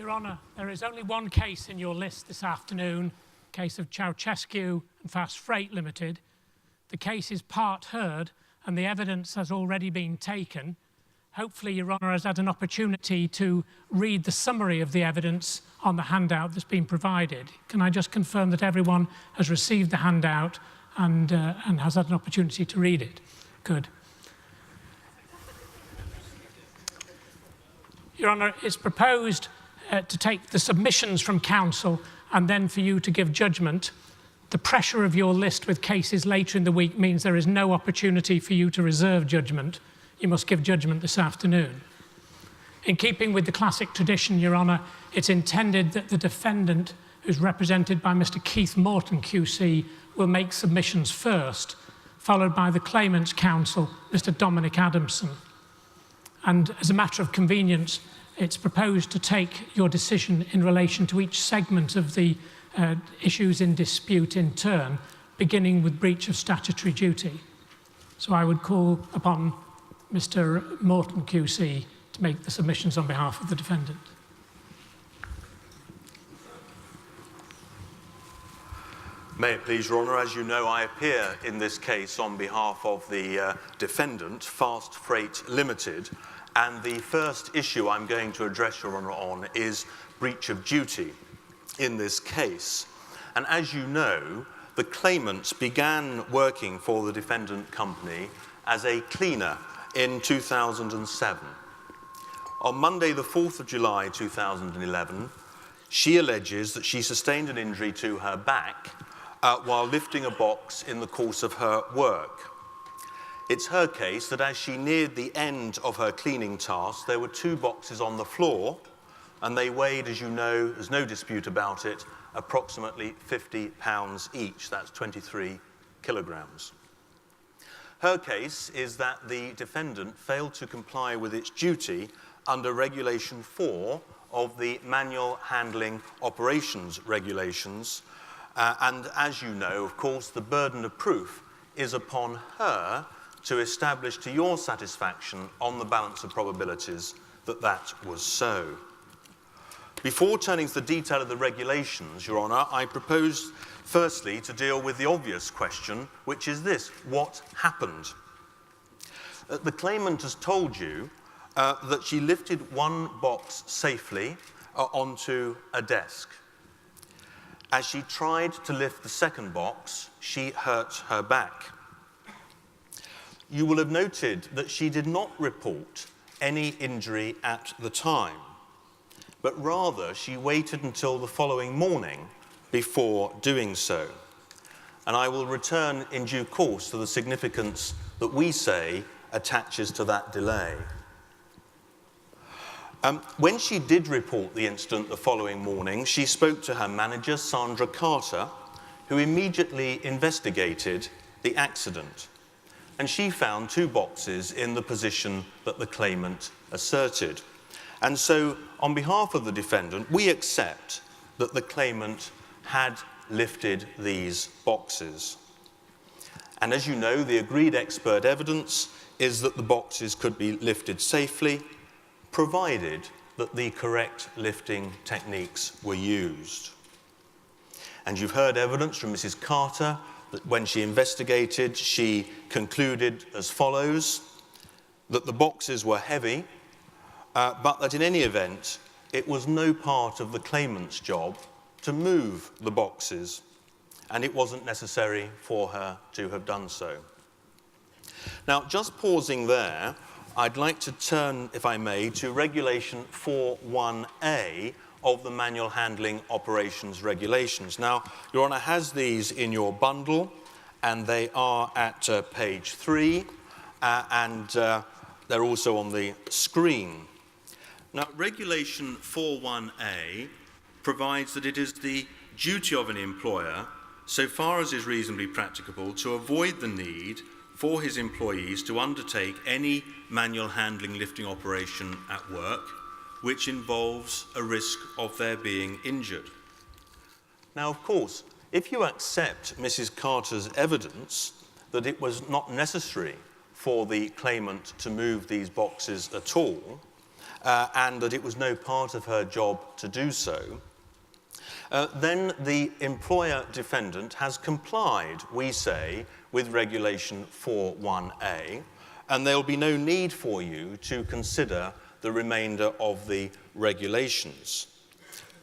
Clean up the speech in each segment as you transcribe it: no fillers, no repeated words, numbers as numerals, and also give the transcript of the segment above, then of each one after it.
Your Honour, there is only one case in your list this afternoon, case of Ceausescu and Fast Freight Limited. The case is part heard and the evidence has already been taken. Hopefully, Your Honour has had an opportunity to read the summary of the evidence on the handout that's been provided. Can I just confirm that everyone has received the handout and has had an opportunity to read it? Good. Your Honour, it's proposed to take the submissions from counsel and then for you to give judgment. The pressure of your list with cases later in the week means there is no opportunity for you to reserve judgment. You must give judgment this afternoon. In keeping with the classic tradition, Your Honour, it's intended that the defendant, who's represented by Mr. Keith Morton QC, will make submissions first, followed by the claimant's counsel, Mr. Dominic Adamson. And as a matter of convenience, it's proposed to take your decision in relation to each segment of the issues in dispute in turn, beginning with breach of statutory duty. So I would call upon Mr. Morton QC to make the submissions on behalf of the defendant. May it please Your Honour, as you know, I appear in this case on behalf of the defendant, Fast Freight Limited, and the first issue I'm going to address Your Honour on is breach of duty in this case. And as you know, the claimant began working for the defendant company as a cleaner in 2007. On Monday, the 4th of July 2011, she alleges that she sustained an injury to her back while lifting a box in the course of her work. It's her case that as she neared the end of her cleaning task, there were 2 boxes on the floor, and they weighed, as you know, there's no dispute about it, approximately 50 pounds each. That's 23 kilograms. Her case is that the defendant failed to comply with its duty under Regulation 4 of the Manual Handling Operations Regulations. And as you know, of course, the burden of proof is upon her to establish to your satisfaction on the balance of probabilities that that was so. Before turning to the detail of the regulations, Your Honour, I propose firstly to deal with the obvious question, which is this: what happened? The claimant has told you that she lifted 1 box safely onto a desk. As she tried to lift the second box, she hurt her back. You will have noted that she did not report any injury at the time, but rather she waited until the following morning before doing so. And I will return in due course to the significance that we say attaches to that delay. When she did report the incident the following morning, she spoke to her manager, Sandra Carter, who immediately investigated the accident. And she found 2 boxes in the position that the claimant asserted. And so, on behalf of the defendant, we accept that the claimant had lifted these boxes. And as you know, the agreed expert evidence is that the boxes could be lifted safely, provided that the correct lifting techniques were used. And you've heard evidence from Mrs. Carter that when she investigated, she concluded as follows: that the boxes were heavy, but that in any event, it was no part of the claimant's job to move the boxes, and it wasn't necessary for her to have done so. Now, just pausing there, I'd like to turn, if I may, to Regulation 4.1a of the Manual Handling Operations Regulations. Now, Your Honour has these in your bundle, and they are at page 3, and they're also on the screen. Now, Regulation 4.1a provides that it is the duty of an employer, so far as is reasonably practicable, to avoid the need for his employees to undertake any manual handling lifting operation at work which involves a risk of their being injured. Now, of course, if you accept Mrs. Carter's evidence that it was not necessary for the claimant to move these boxes at all, and that it was no part of her job to do so, then the employer defendant has complied, we say, with Regulation 4.1a, and there will be no need for you to consider the remainder of the regulations.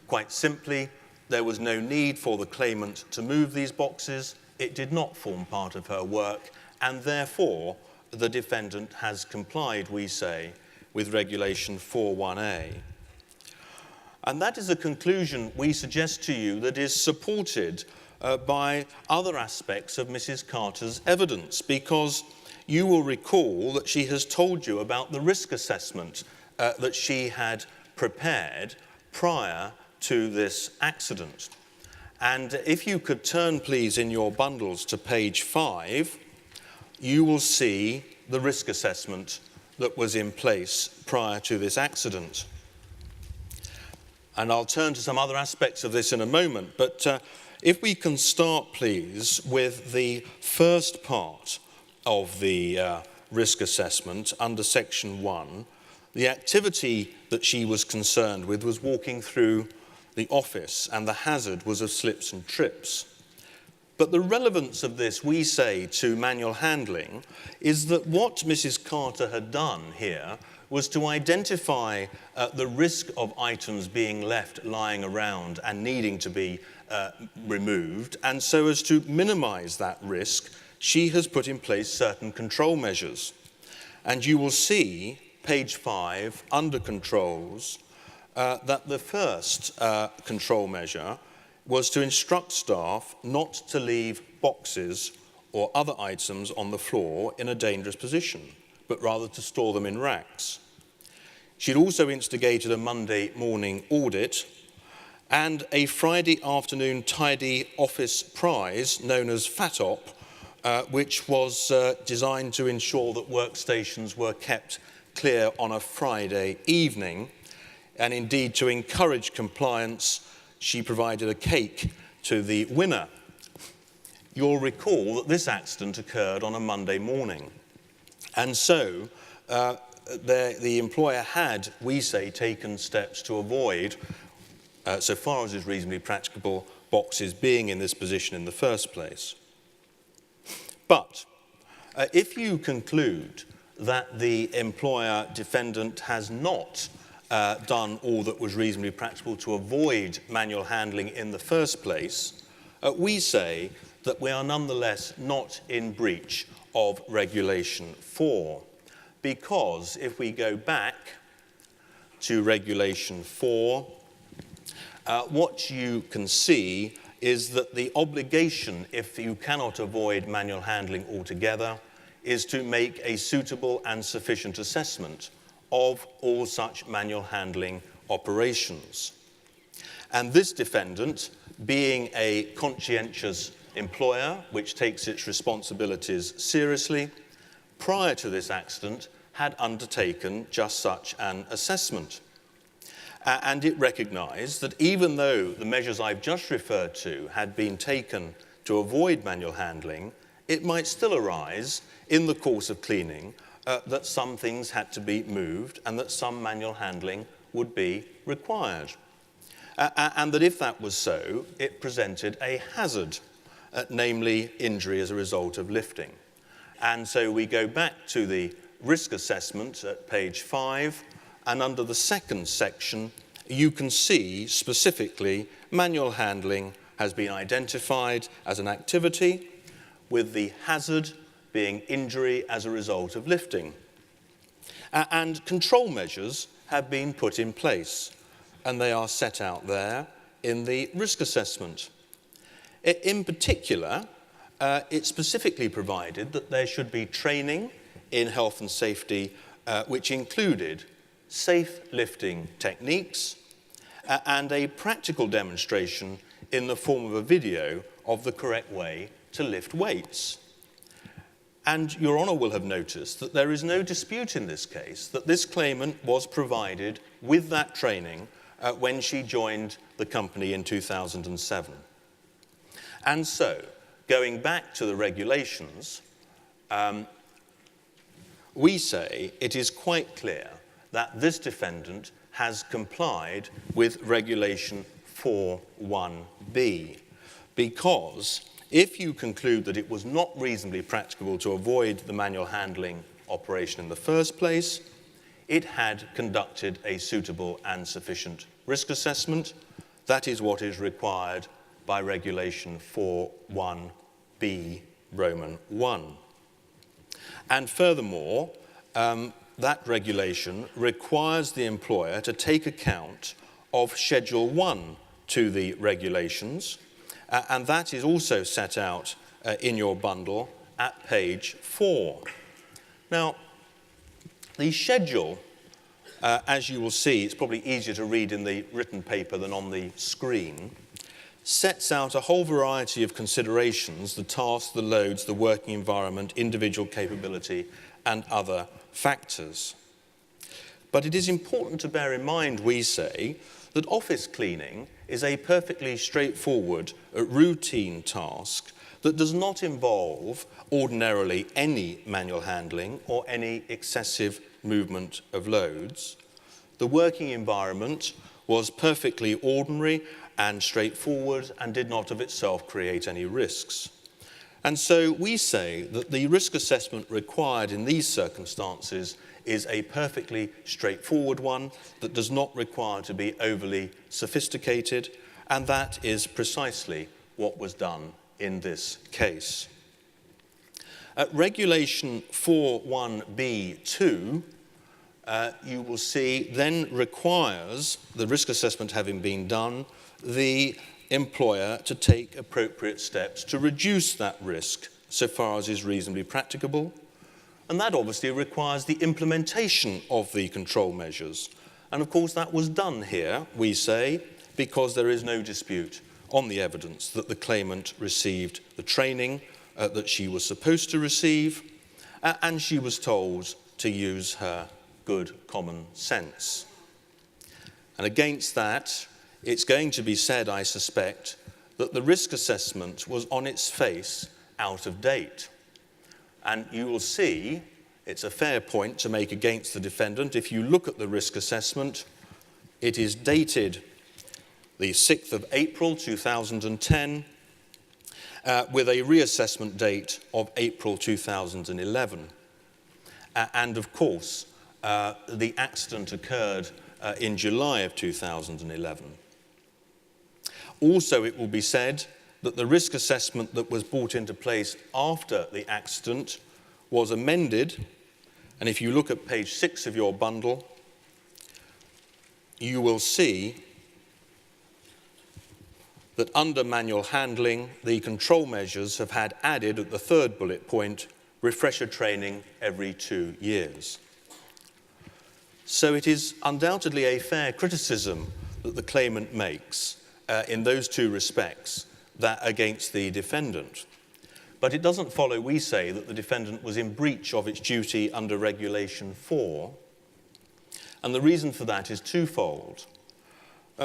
Quite simply, there was no need for the claimant to move these boxes. It did not form part of her work, and therefore the defendant has complied, we say, with Regulation 4.1a. And that is a conclusion we suggest to you that is supported by other aspects of Mrs. Carter's evidence, because you will recall that she has told you about the risk assessment that she had prepared prior to this accident. And if you could turn, please, in your bundles to page 5, you will see the risk assessment that was in place prior to this accident. And I'll turn to some other aspects of this in a moment, but if we can start, please, with the first part of the risk assessment under Section 1, the activity that she was concerned with was walking through the office, and the hazard was of slips and trips. But the relevance of this, we say, to manual handling is that what Mrs. Carter had done here was to identify the risk of items being left lying around and needing to be removed, and so as to minimize that risk, she has put in place certain control measures. And you will see, page 5, under controls, that the first control measure was to instruct staff not to leave boxes or other items on the floor in a dangerous position, but rather to store them in racks. She'd also instigated a Monday morning audit and a Friday afternoon tidy office prize known as FATOP, which was designed to ensure that workstations were kept clear on a Friday evening. And indeed, to encourage compliance, she provided a cake to the winner. You'll recall that this accident occurred on a Monday morning. And so the employer had, we say, taken steps to avoid, so far as is reasonably practicable, boxes being in this position in the first place. But if you conclude that the employer defendant has not done all that was reasonably practicable to avoid manual handling in the first place, we say that we are nonetheless not in breach of Regulation 4. Because if we go back to Regulation 4, what you can see is that the obligation, if you cannot avoid manual handling altogether, is to make a suitable and sufficient assessment of all such manual handling operations. And this defendant, being a conscientious employer which takes its responsibilities seriously, prior to this accident had undertaken just such an assessment. And it recognised that even though the measures I've just referred to had been taken to avoid manual handling, it might still arise in the course of cleaning that some things had to be moved and that some manual handling would be required. And that if that was so, it presented a hazard, namely injury as a result of lifting. And so we go back to the risk assessment at page 5, and under the second section, you can see specifically manual handling has been identified as an activity, with the hazard being injury as a result of lifting. And control measures have been put in place, and they are set out there in the risk assessment. In particular, it specifically provided that there should be training in health and safety, which included safe lifting techniques and a practical demonstration in the form of a video of the correct way to lift weights. And Your Honour will have noticed that there is no dispute in this case that this claimant was provided with that training when she joined the company in 2007. And so, going back to the regulations, we say it is quite clear that this defendant has complied with Regulation 4.1b, because if you conclude that it was not reasonably practicable to avoid the manual handling operation in the first place, it had conducted a suitable and sufficient risk assessment. That is what is required by Regulation 4.1b Roman 1. And furthermore, that regulation requires the employer to take account of Schedule 1 to the regulations, and that is also set out in your bundle at page 4. Now, the schedule, as you will see, it's probably easier to read in the written paper than on the screen, sets out a whole variety of considerations: the tasks, the loads, the working environment, individual capability, and other factors. But it is important to bear in mind, we say, that office cleaning is a perfectly straightforward, routine task that does not involve ordinarily any manual handling or any excessive movement of loads. The working environment was perfectly ordinary and straightforward and did not of itself create any risks. And so we say that the risk assessment required in these circumstances is a perfectly straightforward one that does not require to be overly sophisticated, and that is precisely what was done in this case. Regulation 4.1b2, you will see, then requires, the risk assessment having been done, the employer to take appropriate steps to reduce that risk so far as is reasonably practicable. And that obviously requires the implementation of the control measures. And of course that was done here, we say, because there is no dispute on the evidence that the claimant received the training that she was supposed to receive, and she was told to use her good common sense. And against that, it's going to be said, I suspect, that the risk assessment was on its face out of date. And you will see, it's a fair point to make against the defendant. If you look at the risk assessment, it is dated the 6th of April 2010, with a reassessment date of April 2011. And of course, the accident occurred in July of 2011. Also, it will be said that the risk assessment that was brought into place after the accident was amended, and if you look at page 6 of your bundle, you will see that under manual handling, the control measures have had added at the third bullet point, refresher training every 2 years. So it is undoubtedly a fair criticism that the claimant makes in those two respects, that against the defendant. But it doesn't follow, we say, that the defendant was in breach of its duty under Regulation 4. And the reason for that is twofold.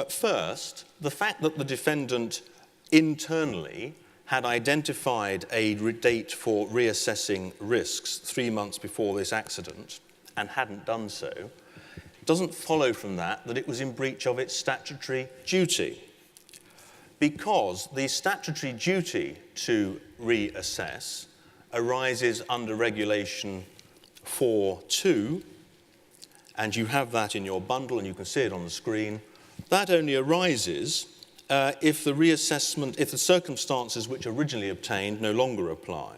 First, the fact that the defendant internally had identified a date for reassessing risks 3 months before this accident and hadn't done so, doesn't follow from that that it was in breach of its statutory duty. Because the statutory duty to reassess arises under Regulation 4.2, and you have that in your bundle and you can see it on the screen. That only arises if the circumstances which originally obtained no longer apply,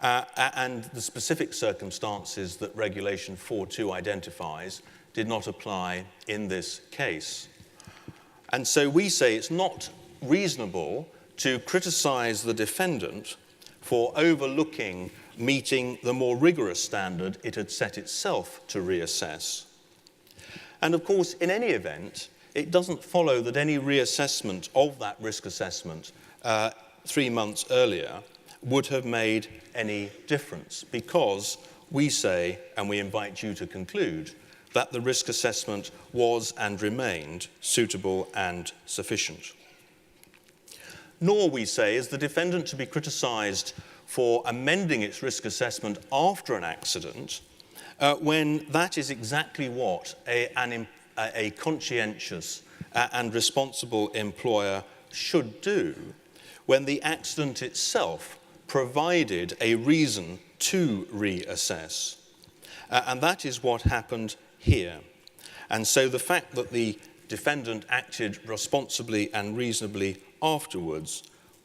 and the specific circumstances that Regulation 4.2 identifies did not apply in this case. And so we say it's not reasonable to criticize the defendant for overlooking meeting the more rigorous standard it had set itself to reassess. And of course, in any event, it doesn't follow that any reassessment of that risk assessment 3 months earlier would have made any difference, because we say, and we invite you to conclude, that the risk assessment was and remained suitable and sufficient. Nor, we say, is the defendant to be criticised for amending its risk assessment after an accident when that is exactly what a conscientious and responsible employer should do, when the accident itself provided a reason to reassess. And that is what happened here. And so the fact that the defendant acted responsibly and reasonably afterwards,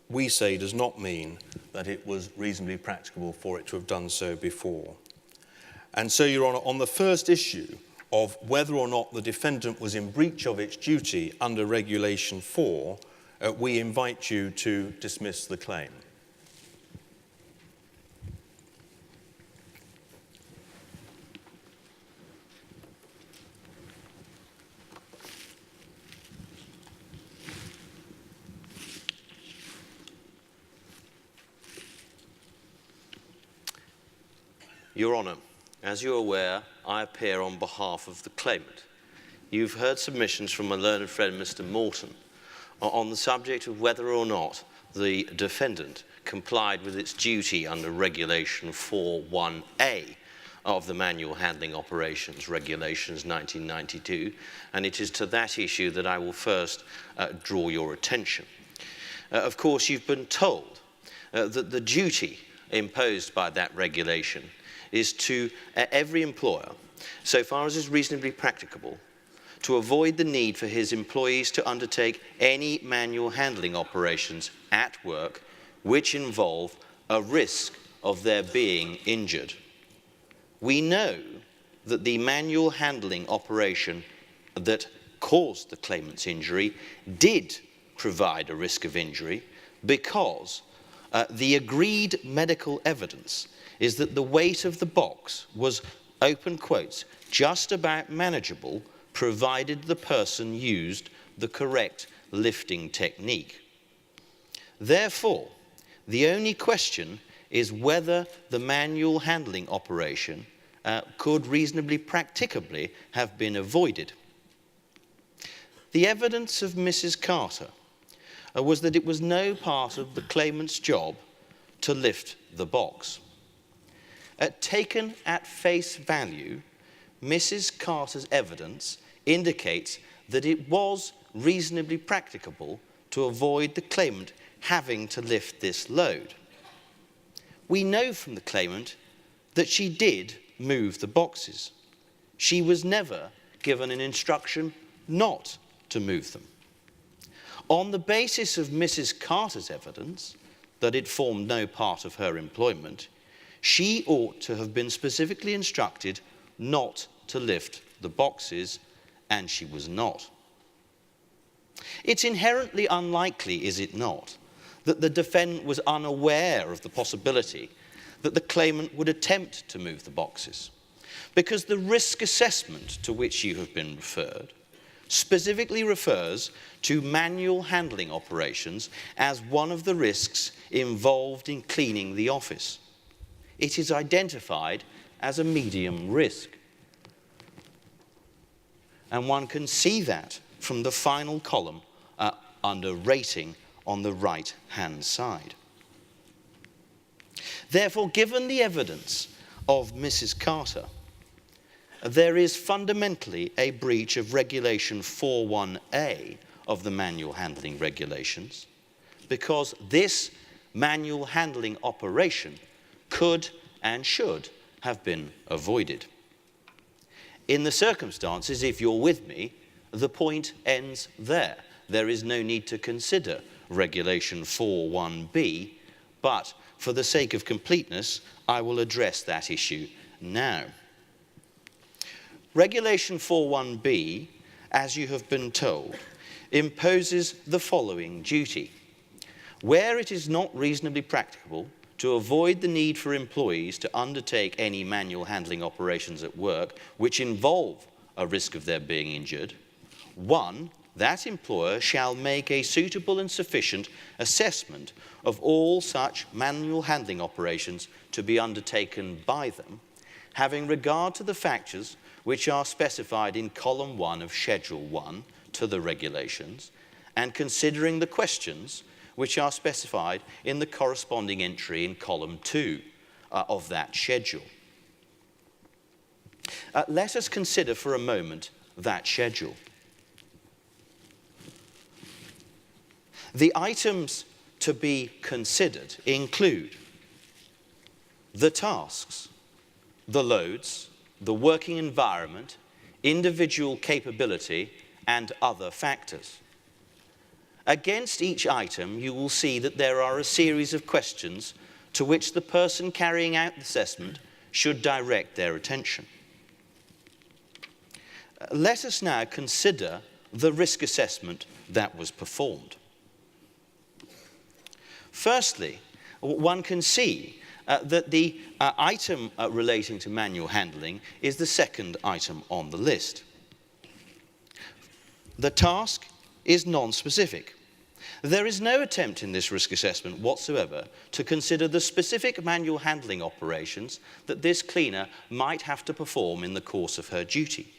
we say, does not mean that it was reasonably practicable for it to have done so before. And so, Your Honour, on the first issue of whether or not the defendant was in breach of its duty under Regulation 4, we invite you to dismiss the claim. Your Honour, as you're aware, I appear on behalf of the claimant. You've heard submissions from my learned friend, Mr. Morton, on the subject of whether or not the defendant complied with its duty under Regulation 4.1a of the Manual Handling Operations Regulations 1992, and it is to that issue that I will first draw your attention. Of course, you've been told that the duty imposed by that regulation is to every employer, so far as is reasonably practicable, to avoid the need for his employees to undertake any manual handling operations at work which involve a risk of their being injured. We know that the manual handling operation that caused the claimant's injury did provide a risk of injury because the agreed medical evidence is that the weight of the box was, open quotes, just about manageable provided the person used the correct lifting technique. Therefore, the only question is whether the manual handling operation could reasonably practicably have been avoided. The evidence of Mrs. Carter was that it was no part of the claimant's job to lift the box. Taken at face value, Mrs. Carter's evidence indicates that it was reasonably practicable to avoid the claimant having to lift this load. We know from the claimant that she did move the boxes. She was never given an instruction not to move them. On the basis of Mrs. Carter's evidence that it formed no part of her employment, she ought to have been specifically instructed not to lift the boxes, and she was not. It's inherently unlikely, is it not, that the defendant was unaware of the possibility that the claimant would attempt to move the boxes, because the risk assessment to which you have been referred specifically refers to manual handling operations as one of the risks involved in cleaning the office. It is identified as a medium risk. And one can see that from the final column under rating on the right-hand side. Therefore, given the evidence of Mrs. Carter, there is fundamentally a breach of Regulation 4.1a of the Manual Handling Regulations, because this manual handling operation could and should have been avoided. In the circumstances, if you're with me, the point ends there. There is no need to consider Regulation 4.1b, but for the sake of completeness, I will address that issue now. Regulation 4.1b, as you have been told, imposes the following duty. Where it is not reasonably practicable to avoid the need for employees to undertake any manual handling operations at work which involve a risk of their being injured, 1, that employer shall make a suitable and sufficient assessment of all such manual handling operations to be undertaken by them, having regard to the factors which are specified in column 1 of Schedule 1 to the regulations, and considering the questions which are specified in the corresponding entry in column 2 of that schedule. let us consider for a moment that schedule. The items to be considered include the tasks, the loads, the working environment, individual capability, and other factors. Against each item, you will see that there are a series of questions to which the person carrying out the assessment should direct their attention. Let us now consider the risk assessment that was performed. Firstly, one can see that the item relating to manual handling is the second item on the list. The task is non-specific. There is no attempt in this risk assessment whatsoever to consider the specific manual handling operations that this cleaner might have to perform in the course of her duty.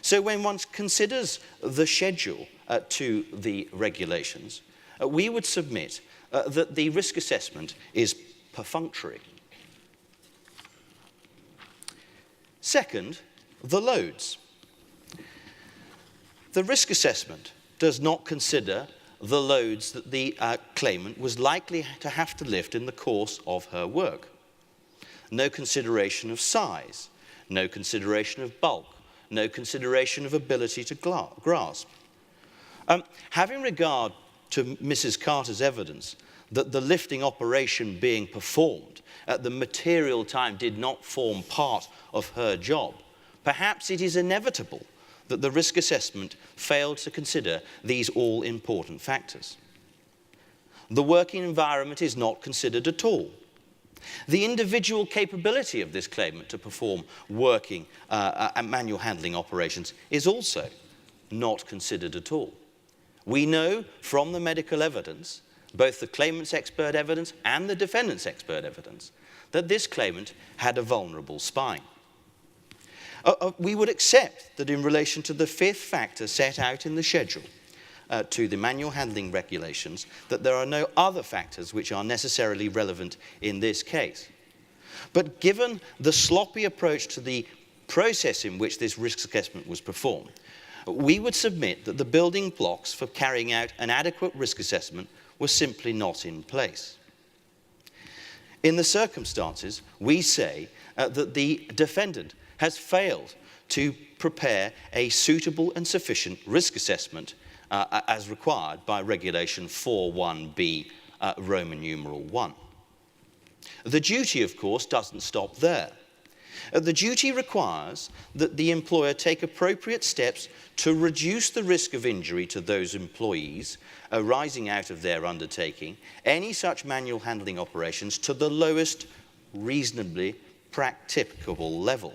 So when one considers the schedule to the regulations, we would submit that the risk assessment is perfunctory. Second, the loads. The risk assessment does not consider the loads that the claimant was likely to have to lift in the course of her work. No consideration of size, no consideration of bulk, no consideration of ability to grasp. Having regard to Mrs. Carter's evidence that the lifting operation being performed at the material time did not form part of her job, perhaps it is inevitable that the risk assessment failed to consider these all-important factors. The working environment is not considered at all. The individual capability of this claimant to perform working and manual handling operations is also not considered at all. We know from the medical evidence, both the claimant's expert evidence and the defendant's expert evidence, that this claimant had a vulnerable spine. We would accept that in relation to the fifth factor set out in the schedule to the manual handling regulations, that there are no other factors which are necessarily relevant in this case. But given the sloppy approach to the process in which this risk assessment was performed, we would submit that the building blocks for carrying out an adequate risk assessment were simply not in place. In the circumstances, we say that the defendant has failed to prepare a suitable and sufficient risk assessment as required by Regulation 4.1b, Roman numeral 1. The duty, of course, doesn't stop there. The duty requires that the employer take appropriate steps to reduce the risk of injury to those employees arising out of their undertaking any such manual handling operations to the lowest reasonably practicable level.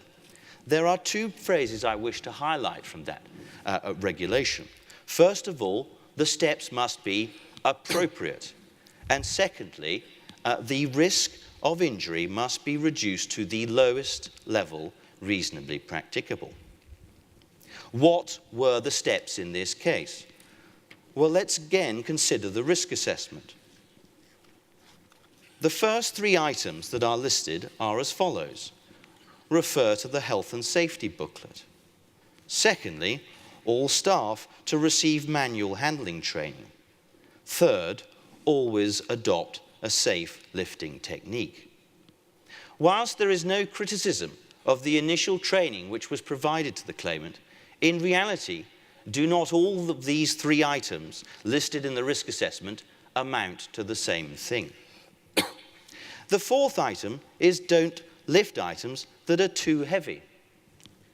There are two phrases I wish to highlight from that regulation. First of all, the steps must be appropriate. And secondly, the risk of injury must be reduced to the lowest level reasonably practicable. What were the steps in this case? Well, let's again consider the risk assessment. The first three items that are listed are as follows. Refer to the health and safety booklet. Secondly, all staff to receive manual handling training. Third, always adopt a safe lifting technique. Whilst there is no criticism of the initial training which was provided to the claimant, in reality, do not all of these three items listed in the risk assessment amount to the same thing? The fourth item is don't lift items that are too heavy.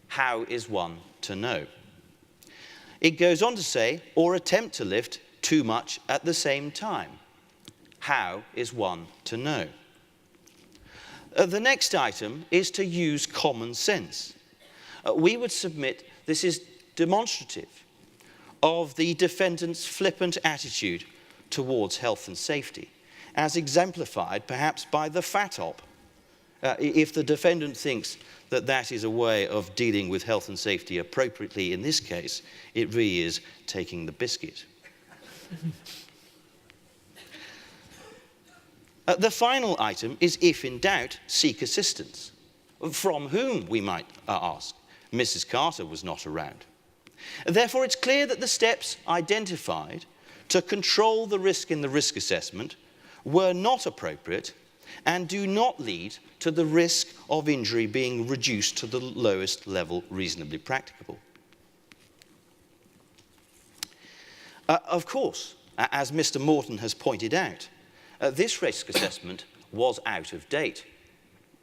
How is one to know? It goes on to say, or attempt to lift too much at the same time. How is one to know? The next item is to use common sense. We would submit this is demonstrative of the defendant's flippant attitude towards health and safety, as exemplified perhaps by the FATOP. If the defendant thinks that that is a way of dealing with health and safety appropriately in this case, it really is taking the biscuit. The final item is, if in doubt, seek assistance. From whom, we might ask? Mrs. Carter was not around. Therefore, it's clear that the steps identified to control the risk in the risk assessment were not appropriate and do not lead to the risk of injury being reduced to the lowest level reasonably practicable. Of course, as Mr. Morton has pointed out, this risk assessment was out of date.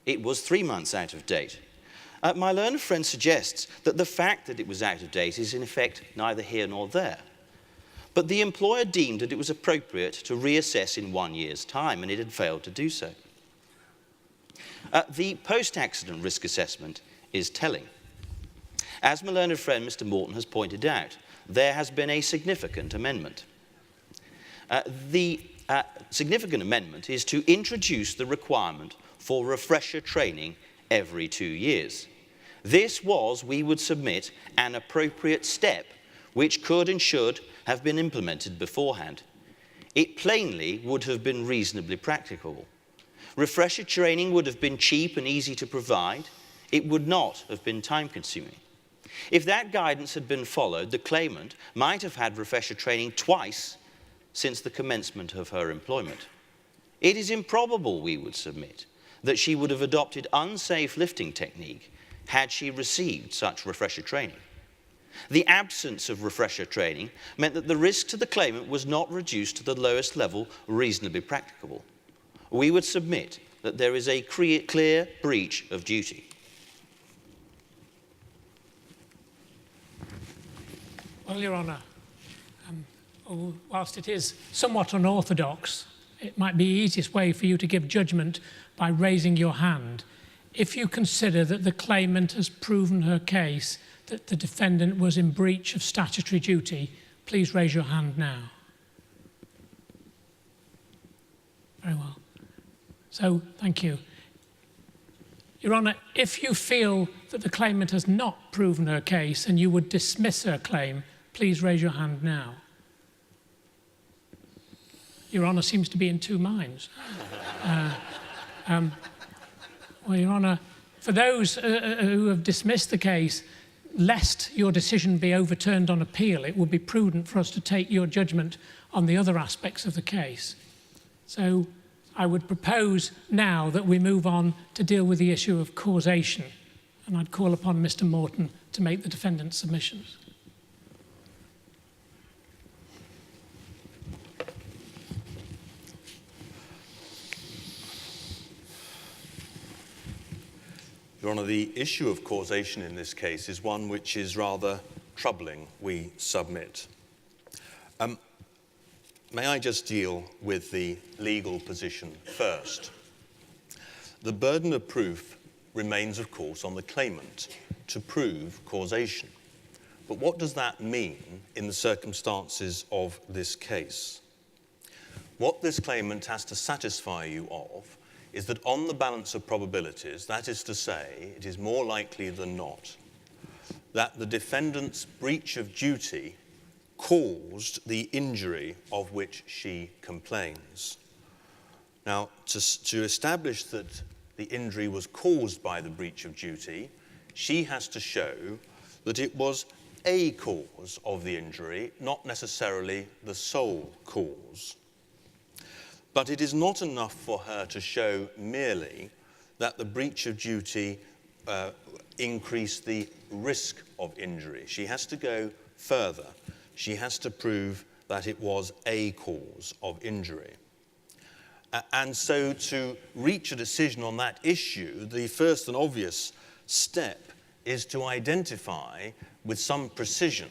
It was 3 months out of date. My learned friend suggests that the fact that it was out of date is in effect neither here nor there. But the employer deemed that it was appropriate to reassess in 1 year's time, and it had failed to do so. The post-accident risk assessment is telling. As my learned friend Mr. Morton has pointed out, there has been a significant amendment. The significant amendment is to introduce the requirement for refresher training every 2 years. This was, we would submit, an appropriate step which could and should have been implemented beforehand. It plainly would have been reasonably practicable. Refresher training would have been cheap and easy to provide. It would not have been time-consuming. If that guidance had been followed, the claimant might have had refresher training twice since the commencement of her employment. It is improbable, we would submit, that she would have adopted unsafe lifting technique had she received such refresher training. The absence of refresher training meant that the risk to the claimant was not reduced to the lowest level reasonably practicable. We would submit that there is a clear breach of duty. Well, Your Honour, whilst it is somewhat unorthodox, it might be the easiest way for you to give judgment by raising your hand. If you consider that the claimant has proven her case that the defendant was in breach of statutory duty, please raise your hand now. Very well. So, thank you. Your Honour, if you feel that the claimant has not proven her case and you would dismiss her claim, please raise your hand now. Your Honour seems to be in two minds. Well, Your Honour, for those who have dismissed the case, lest your decision be overturned on appeal, it would be prudent for us to take your judgment on the other aspects of the case. So I would propose now that we move on to deal with the issue of causation, and I'd call upon Mr. Morton to make the defendant's submissions. Your Honour, the issue of causation in this case is one which is rather troubling, we submit. May I just deal with the legal position first? The burden of proof remains, of course, on the claimant to prove causation. But what does that mean in the circumstances of this case? What this claimant has to satisfy you of is that on the balance of probabilities, that is to say, it is more likely than not, that the defendant's breach of duty caused the injury of which she complains. Now, to establish that the injury was caused by the breach of duty, she has to show that it was a cause of the injury, not necessarily the sole cause. But it is not enough for her to show merely that the breach of duty increased the risk of injury. She has to go further. She has to prove that it was a cause of injury. And so to reach a decision on that issue, the first and obvious step is to identify with some precision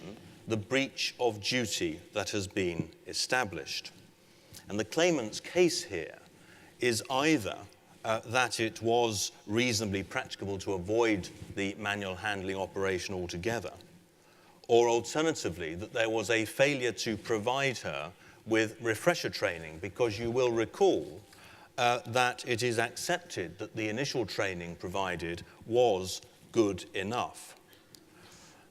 the breach of duty that has been established. And the claimant's case here is either that it was reasonably practicable to avoid the manual handling operation altogether, or alternatively, that there was a failure to provide her with refresher training, because you will recall that it is accepted that the initial training provided was good enough.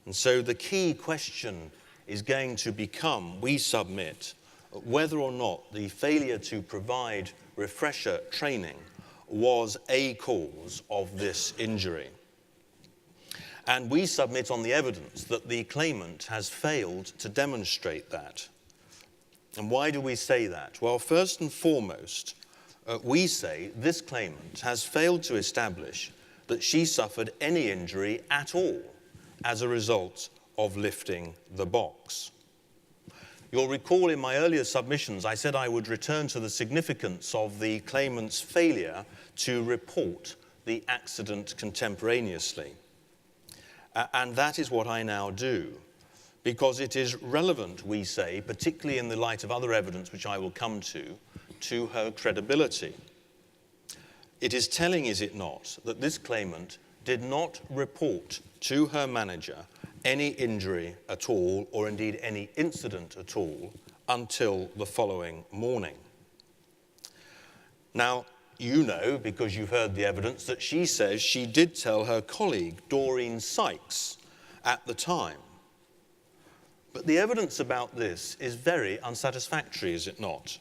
And so the key question is going to become, we submit, whether or not the failure to provide refresher training was a cause of this injury. And we submit on the evidence that the claimant has failed to demonstrate that. And why do we say that? Well, first and foremost, we say this claimant has failed to establish that she suffered any injury at all as a result of lifting the box. You'll recall in my earlier submissions, I said I would return to the significance of the claimant's failure to report the accident contemporaneously. And that is what I now do, because it is relevant, we say, particularly in the light of other evidence which I will come to her credibility. It is telling, is it not, that this claimant did not report to her manager any injury at all, or indeed any incident at all, until the following morning. Now, you know, because you've heard the evidence, that she says she did tell her colleague, Doreen Sykes, at the time. But the evidence about this is very unsatisfactory, is it not?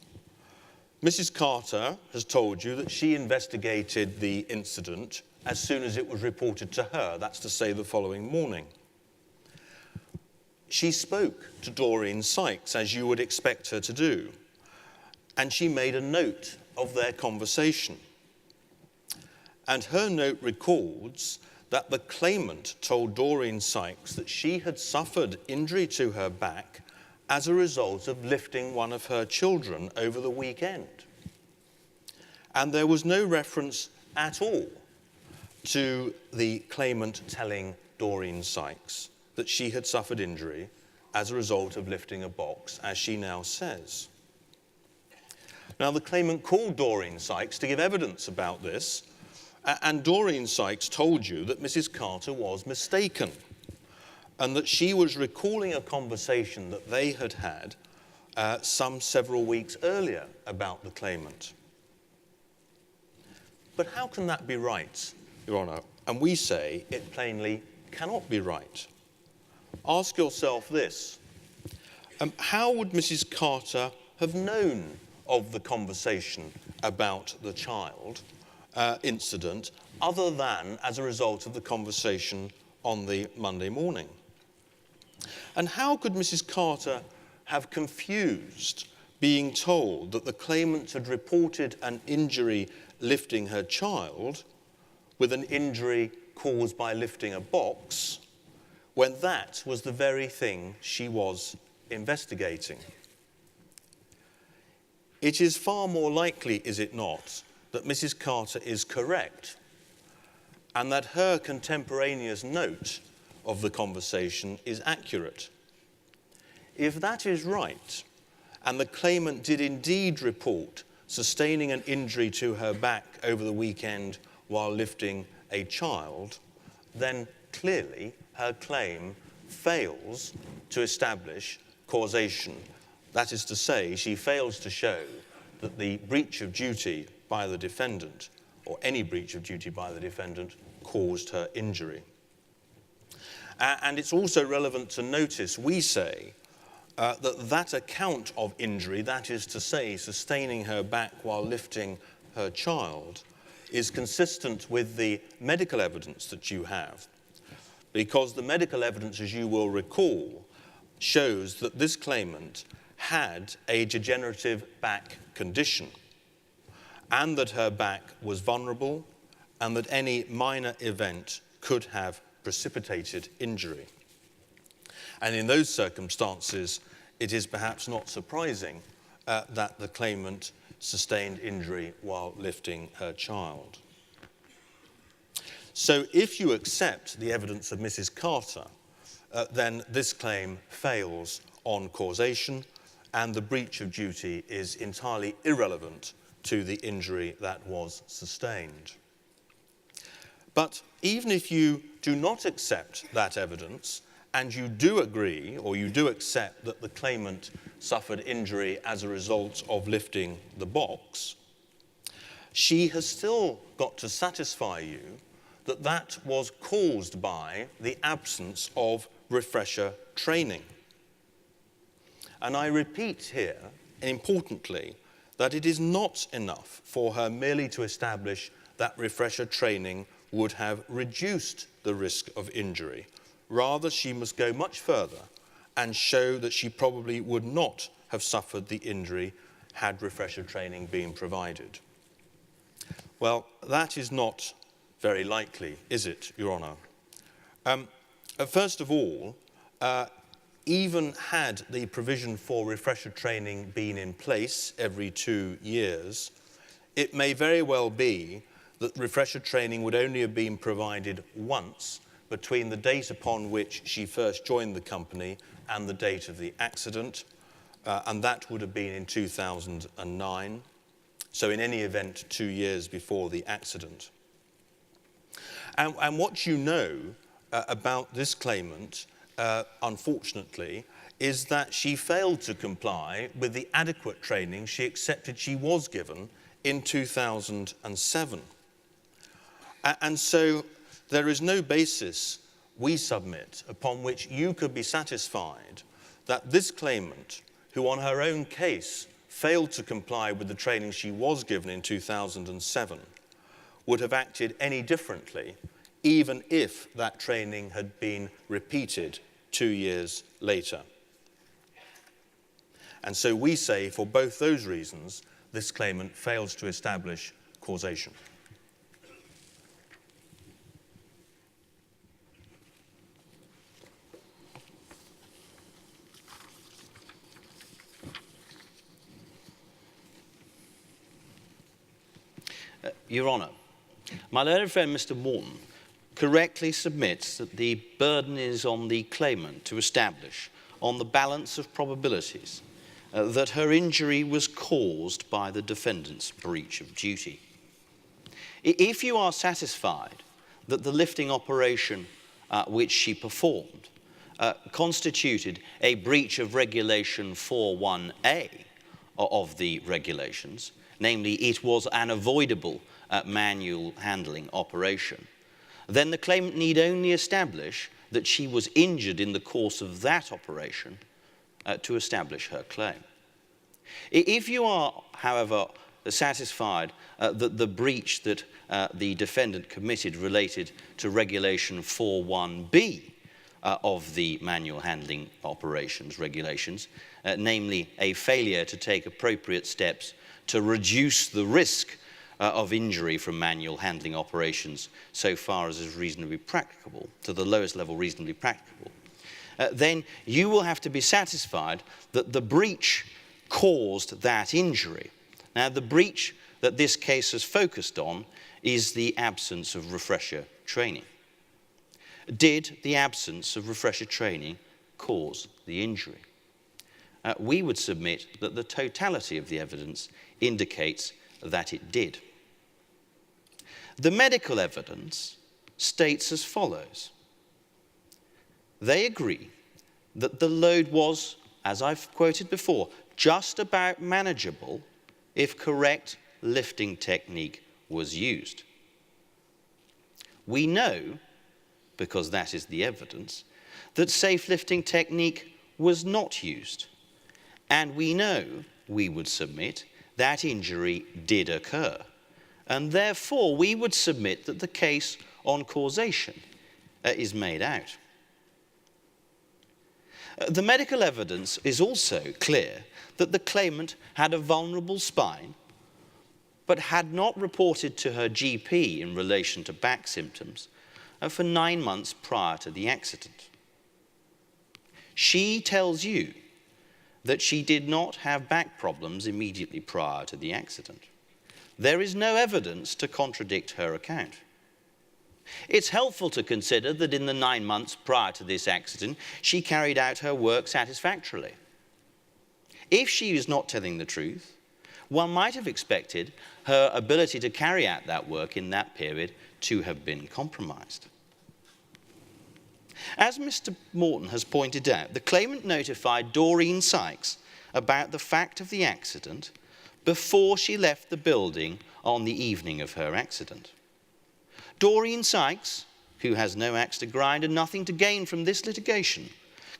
Mrs. Carter has told you that she investigated the incident as soon as it was reported to her, that's to say the following morning. She spoke to Doreen Sykes, as you would expect her to do, and she made a note of their conversation. And her note records that the claimant told Doreen Sykes that she had suffered injury to her back as a result of lifting one of her children over the weekend. And there was no reference at all to the claimant telling Doreen Sykes that she had suffered injury as a result of lifting a box, as she now says. Now, the claimant called Doreen Sykes to give evidence about this, and Doreen Sykes told you that Mrs. Carter was mistaken and that she was recalling a conversation that they had had some several weeks earlier about the claimant. But how can that be right, Your Honour? And we say it plainly cannot be right. Ask yourself this. How would Mrs. Carter have known of the conversation about the child incident other than as a result of the conversation on the Monday morning? And how could Mrs. Carter have confused being told that the claimant had reported an injury lifting her child with an injury caused by lifting a box, when that was the very thing she was investigating? It is far more likely, is it not, that Mrs. Carter is correct and that her contemporaneous note of the conversation is accurate. If that is right, and the claimant did indeed report sustaining an injury to her back over the weekend while lifting a child, then clearly her claim fails to establish causation. That is to say, she fails to show that the breach of duty by the defendant, or any breach of duty by the defendant, caused her injury. And it's also relevant to notice, we say, that account of injury, that is to say, sustaining her back while lifting her child, is consistent with the medical evidence that you have. Because the medical evidence, as you will recall, shows that this claimant had a degenerative back condition and that her back was vulnerable and that any minor event could have precipitated injury. And in those circumstances, it is perhaps not surprising that the claimant sustained injury while lifting her child. So if you accept the evidence of Mrs. Carter, then this claim fails on causation, and the breach of duty is entirely irrelevant to the injury that was sustained. But even if you do not accept that evidence, and you do agree, or you do accept that the claimant suffered injury as a result of lifting the box, she has still got to satisfy you that that was caused by the absence of refresher training. And I repeat here, importantly, that it is not enough for her merely to establish that refresher training would have reduced the risk of injury. Rather, she must go much further and show that she probably would not have suffered the injury had refresher training been provided. Well, that is not very likely, is it, Your Honour? First of all, even had the provision for refresher training been in place every 2 years, it may very well be that refresher training would only have been provided once between the date upon which she first joined the company and the date of the accident, and that would have been in 2009. So in any event, 2 years before the accident. And what you know about this claimant, unfortunately, is that she failed to comply with the adequate training she accepted she was given in 2007. And so there is no basis, we submit, upon which you could be satisfied that this claimant, who on her own case failed to comply with the training she was given in 2007, would have acted any differently, even if that training had been repeated 2 years later. And so we say, for both those reasons, this claimant fails to establish causation. Your Honour, my learned friend Mr. Morton correctly submits that the burden is on the claimant to establish, on the balance of probabilities, that her injury was caused by the defendant's breach of duty. If you are satisfied that the lifting operation which she performed constituted a breach of Regulation 4.1a of the regulations, namely it was an avoidable manual handling operation, then the claimant need only establish that she was injured in the course of that operation to establish her claim. If you are, however, satisfied that the breach that the defendant committed related to Regulation 4.1b of the manual handling operations regulations, namely a failure to take appropriate steps to reduce the risk of injury from manual handling operations so far as is reasonably practicable, to the lowest level reasonably practicable, then you will have to be satisfied that the breach caused that injury. Now, the breach that this case has focused on is the absence of refresher training. Did the absence of refresher training cause the injury? We would submit that the totality of the evidence indicates that it did. The medical evidence states as follows. They agree that the load was, as I've quoted before, just about manageable if correct lifting technique was used. We know, because that is the evidence, that safe lifting technique was not used. And we know, we would submit, that injury did occur. And therefore, we would submit that the case on causation is made out. The medical evidence is also clear that the claimant had a vulnerable spine, but had not reported to her GP in relation to back symptoms for 9 months prior to the accident. She tells you that she did not have back problems immediately prior to the accident. There is no evidence to contradict her account. It's helpful to consider that in the 9 months prior to this accident, she carried out her work satisfactorily. If she is not telling the truth, one might have expected her ability to carry out that work in that period to have been compromised. As Mr. Morton has pointed out, the claimant notified Doreen Sykes about the fact of the accident before she left the building on the evening of her accident. Doreen Sykes, who has no axe to grind and nothing to gain from this litigation,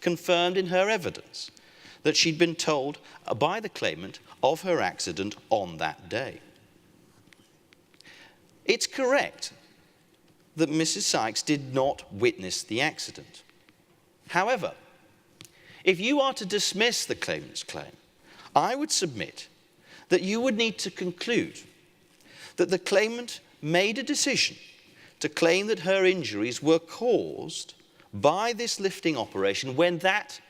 confirmed in her evidence that she'd been told by the claimant of her accident on that day. It's correct that Mrs. Sykes did not witness the accident. However, if you are to dismiss the claimant's claim, I would submit that you would need to conclude that the claimant made a decision to claim that her injuries were caused by this lifting operation when that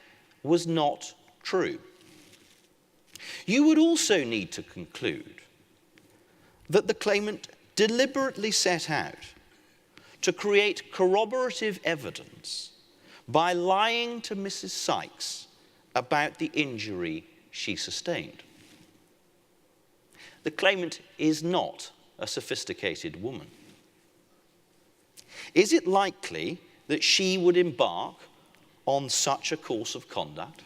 was not true. You would also need to conclude that the claimant deliberately set out to create corroborative evidence by lying to Mrs. Sykes about the injury she sustained. The claimant is not a sophisticated woman. Is it likely that she would embark on such a course of conduct?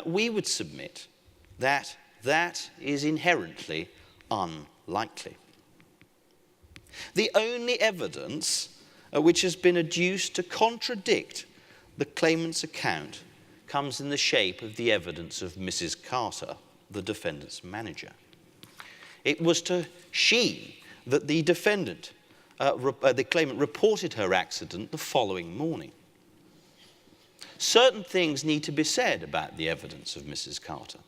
We would submit that that is inherently unlikely. The only evidence which has been adduced to contradict the claimant's account comes in the shape of the evidence of Mrs. Carter, the defendant's manager. It was to she that the claimant reported her accident the following morning. Certain things need to be said about the evidence of Mrs. Carter.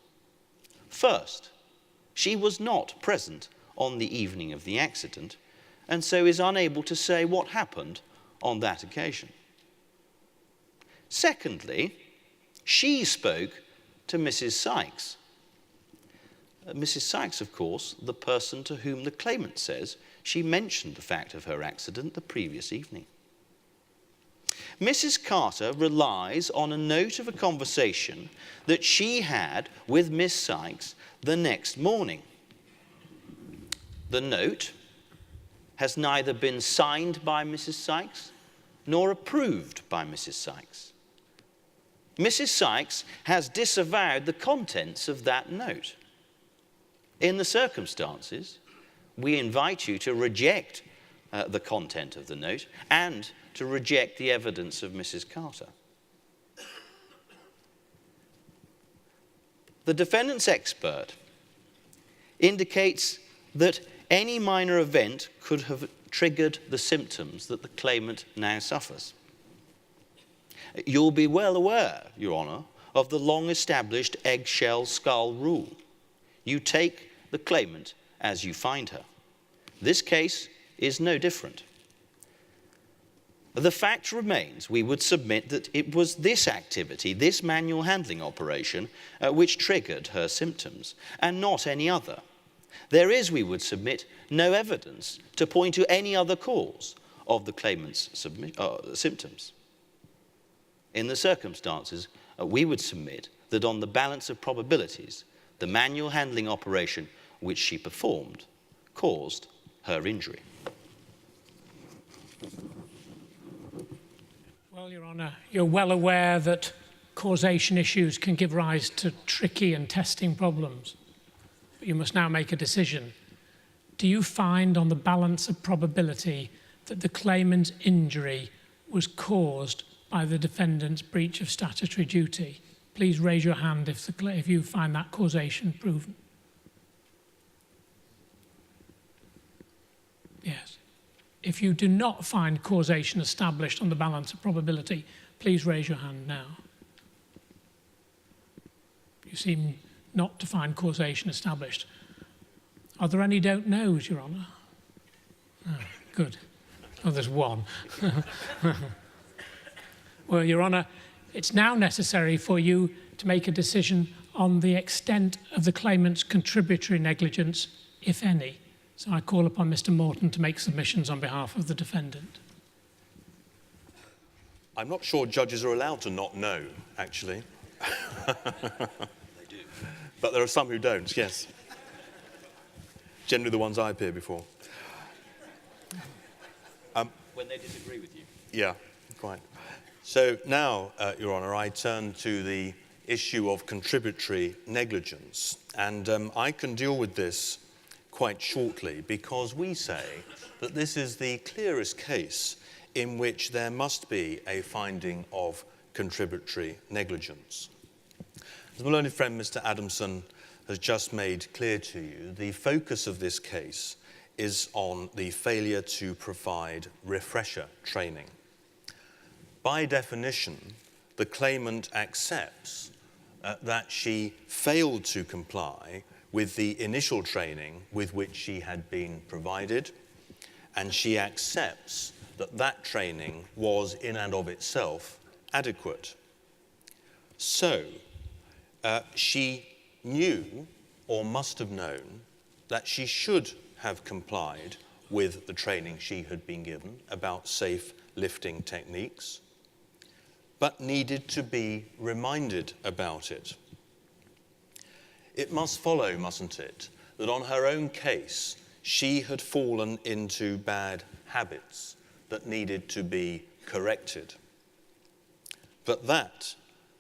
First, she was not present on the evening of the accident, and so is unable to say what happened on that occasion. Secondly, she spoke to Mrs. Sykes. Mrs. Sykes, of course, the person to whom the claimant says she mentioned the fact of her accident the previous evening. Mrs. Carter relies on a note of a conversation that she had with Miss Sykes the next morning. The note has neither been signed by Mrs. Sykes nor approved by Mrs. Sykes. Mrs. Sykes has disavowed the contents of that note. In the circumstances, we invite you to reject the content of the note and to reject the evidence of Mrs. Carter. The defendant's expert indicates that any minor event could have triggered the symptoms that the claimant now suffers. You'll be well aware, Your Honour, of the long-established eggshell skull rule. You take the claimant as you find her. This case is no different. The fact remains, we would submit that it was this activity, this manual handling operation, which triggered her symptoms, and not any other. There is, we would submit, no evidence to point to any other cause of the claimant's symptoms. In the circumstances, we would submit that on the balance of probabilities, the manual handling operation which she performed caused her injury. Well, Your Honour, you're well aware that causation issues can give rise to tricky and testing problems. But you must now make a decision. Do you find on the balance of probability that the claimant's injury was caused by the defendant's breach of statutory duty? Please raise your hand if you find that causation proven. Yes. If you do not find causation established on the balance of probability, please raise your hand now. You seem not to find causation established. Are there any don't knows, Your Honour? Oh, good. Oh, there's one. Well, Your Honour, it's now necessary for you to make a decision on the extent of the claimant's contributory negligence, if any. So I call upon Mr. Morton to make submissions on behalf of the defendant. I'm not sure judges are allowed to not know, actually. They do. But there are some who don't, yes. Generally the ones I appear before. When they disagree with you. Yeah, quite. So now, Your Honour, I turn to the issue of contributory negligence. And I can deal with this quite shortly because we say that this is the clearest case in which there must be a finding of contributory negligence. As my learned friend Mr. Adamson has just made clear to you, the focus of this case is on the failure to provide refresher training. By definition, the claimant accepts that she failed to comply with the initial training with which she had been provided, and she accepts that that training was in and of itself adequate. So, she knew, or must have known, that she should have complied with the training she had been given about safe lifting techniques, but needed to be reminded about it. It must follow, mustn't it, that on her own case, she had fallen into bad habits that needed to be corrected. But that,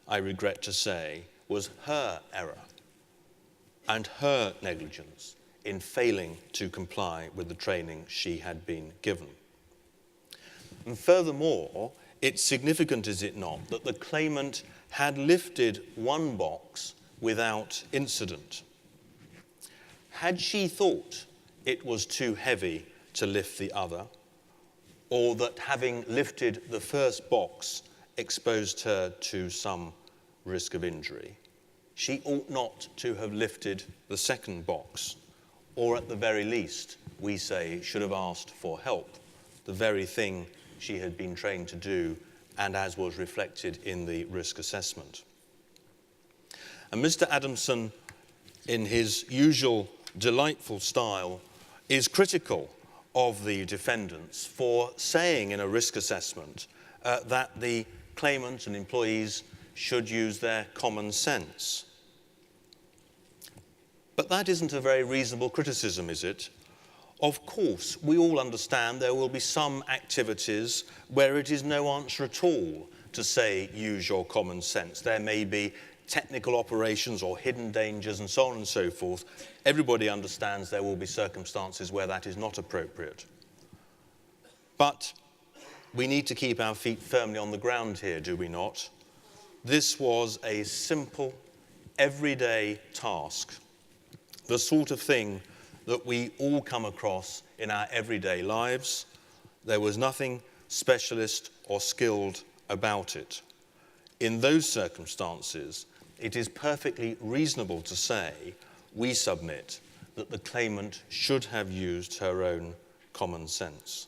I regret to say, was her error and her negligence in failing to comply with the training she had been given. And furthermore, it's significant, is it not, that the claimant had lifted one box without incident. Had she thought it was too heavy to lift the other, or that having lifted the first box exposed her to some risk of injury, she ought not to have lifted the second box, or at the very least, we say, should have asked for help, the very thing she had been trained to do, and as was reflected in the risk assessment. And Mr. Adamson, in his usual delightful style, is critical of the defendants for saying in a risk assessment that the claimants and employees should use their common sense. But that isn't a very reasonable criticism, is it? Of course, we all understand there will be some activities where it is no answer at all to say, use your common sense. There may be technical operations or hidden dangers and so on and so forth. Everybody understands there will be circumstances where that is not appropriate. But we need to keep our feet firmly on the ground here, do we not? This was a simple, everyday task, the sort of thing that we all come across in our everyday lives. There was nothing specialist or skilled about it. In those circumstances, it is perfectly reasonable to say, we submit, that the claimant should have used her own common sense.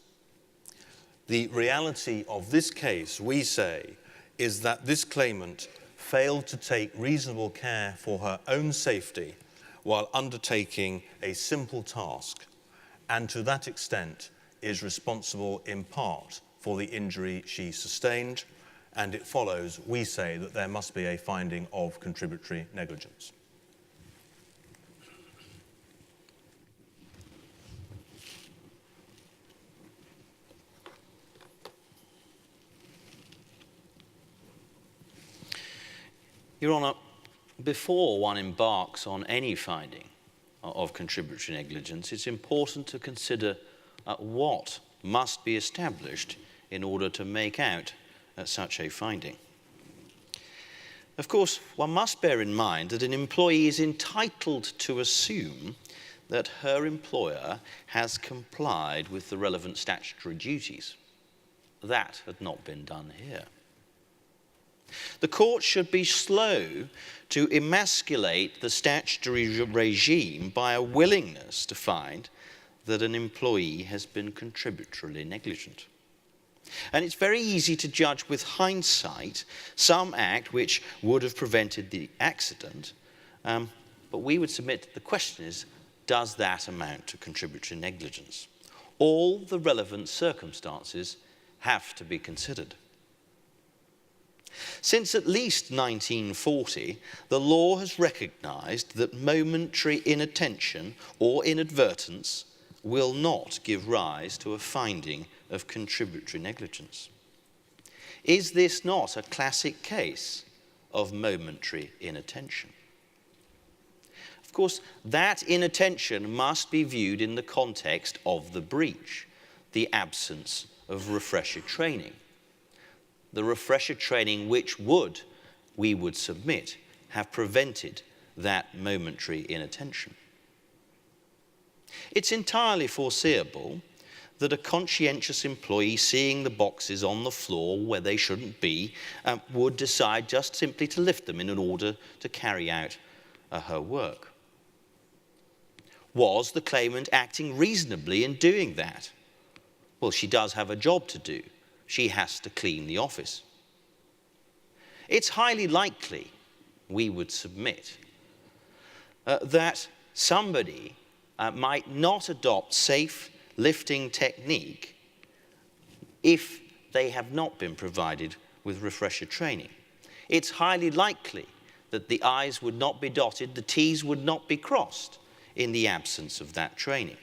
The reality of this case, we say, is that this claimant failed to take reasonable care for her own safety while undertaking a simple task, and to that extent is responsible in part for the injury she sustained, and it follows, we say, that there must be a finding of contributory negligence. Your Honour, before one embarks on any finding of contributory negligence, it's important to consider what must be established in order to make out such a finding. Of course, one must bear in mind that an employee is entitled to assume that her employer has complied with the relevant statutory duties. That had not been done here. The court should be slow to emasculate the statutory regime by a willingness to find that an employee has been contributory negligent. And it's very easy to judge with hindsight some act which would have prevented the accident, but we would submit the question is, does that amount to contributory negligence? All the relevant circumstances have to be considered. Since at least 1940, the law has recognised that momentary inattention or inadvertence will not give rise to a finding of contributory negligence. Is this not a classic case of momentary inattention? Of course, that inattention must be viewed in the context of the breach, the absence of refresher training. The refresher training which would, we would submit, have prevented that momentary inattention. It's entirely foreseeable that a conscientious employee seeing the boxes on the floor where they shouldn't be would decide just simply to lift them in order to carry out her work. Was the claimant acting reasonably in doing that? Well, she does have a job to do. She has to clean the office. It's highly likely, we would submit, that somebody might not adopt safe lifting technique if they have not been provided with refresher training. It's highly likely that the I's would not be dotted, the T's would not be crossed in the absence of that training.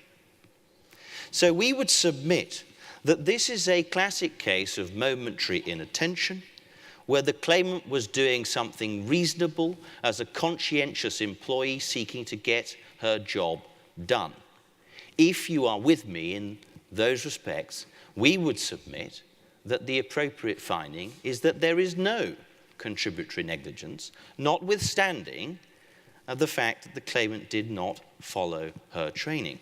So we would submit that this is a classic case of momentary inattention, where the claimant was doing something reasonable as a conscientious employee seeking to get her job done. If you are with me in those respects, we would submit that the appropriate finding is that there is no contributory negligence, notwithstanding the fact that the claimant did not follow her training.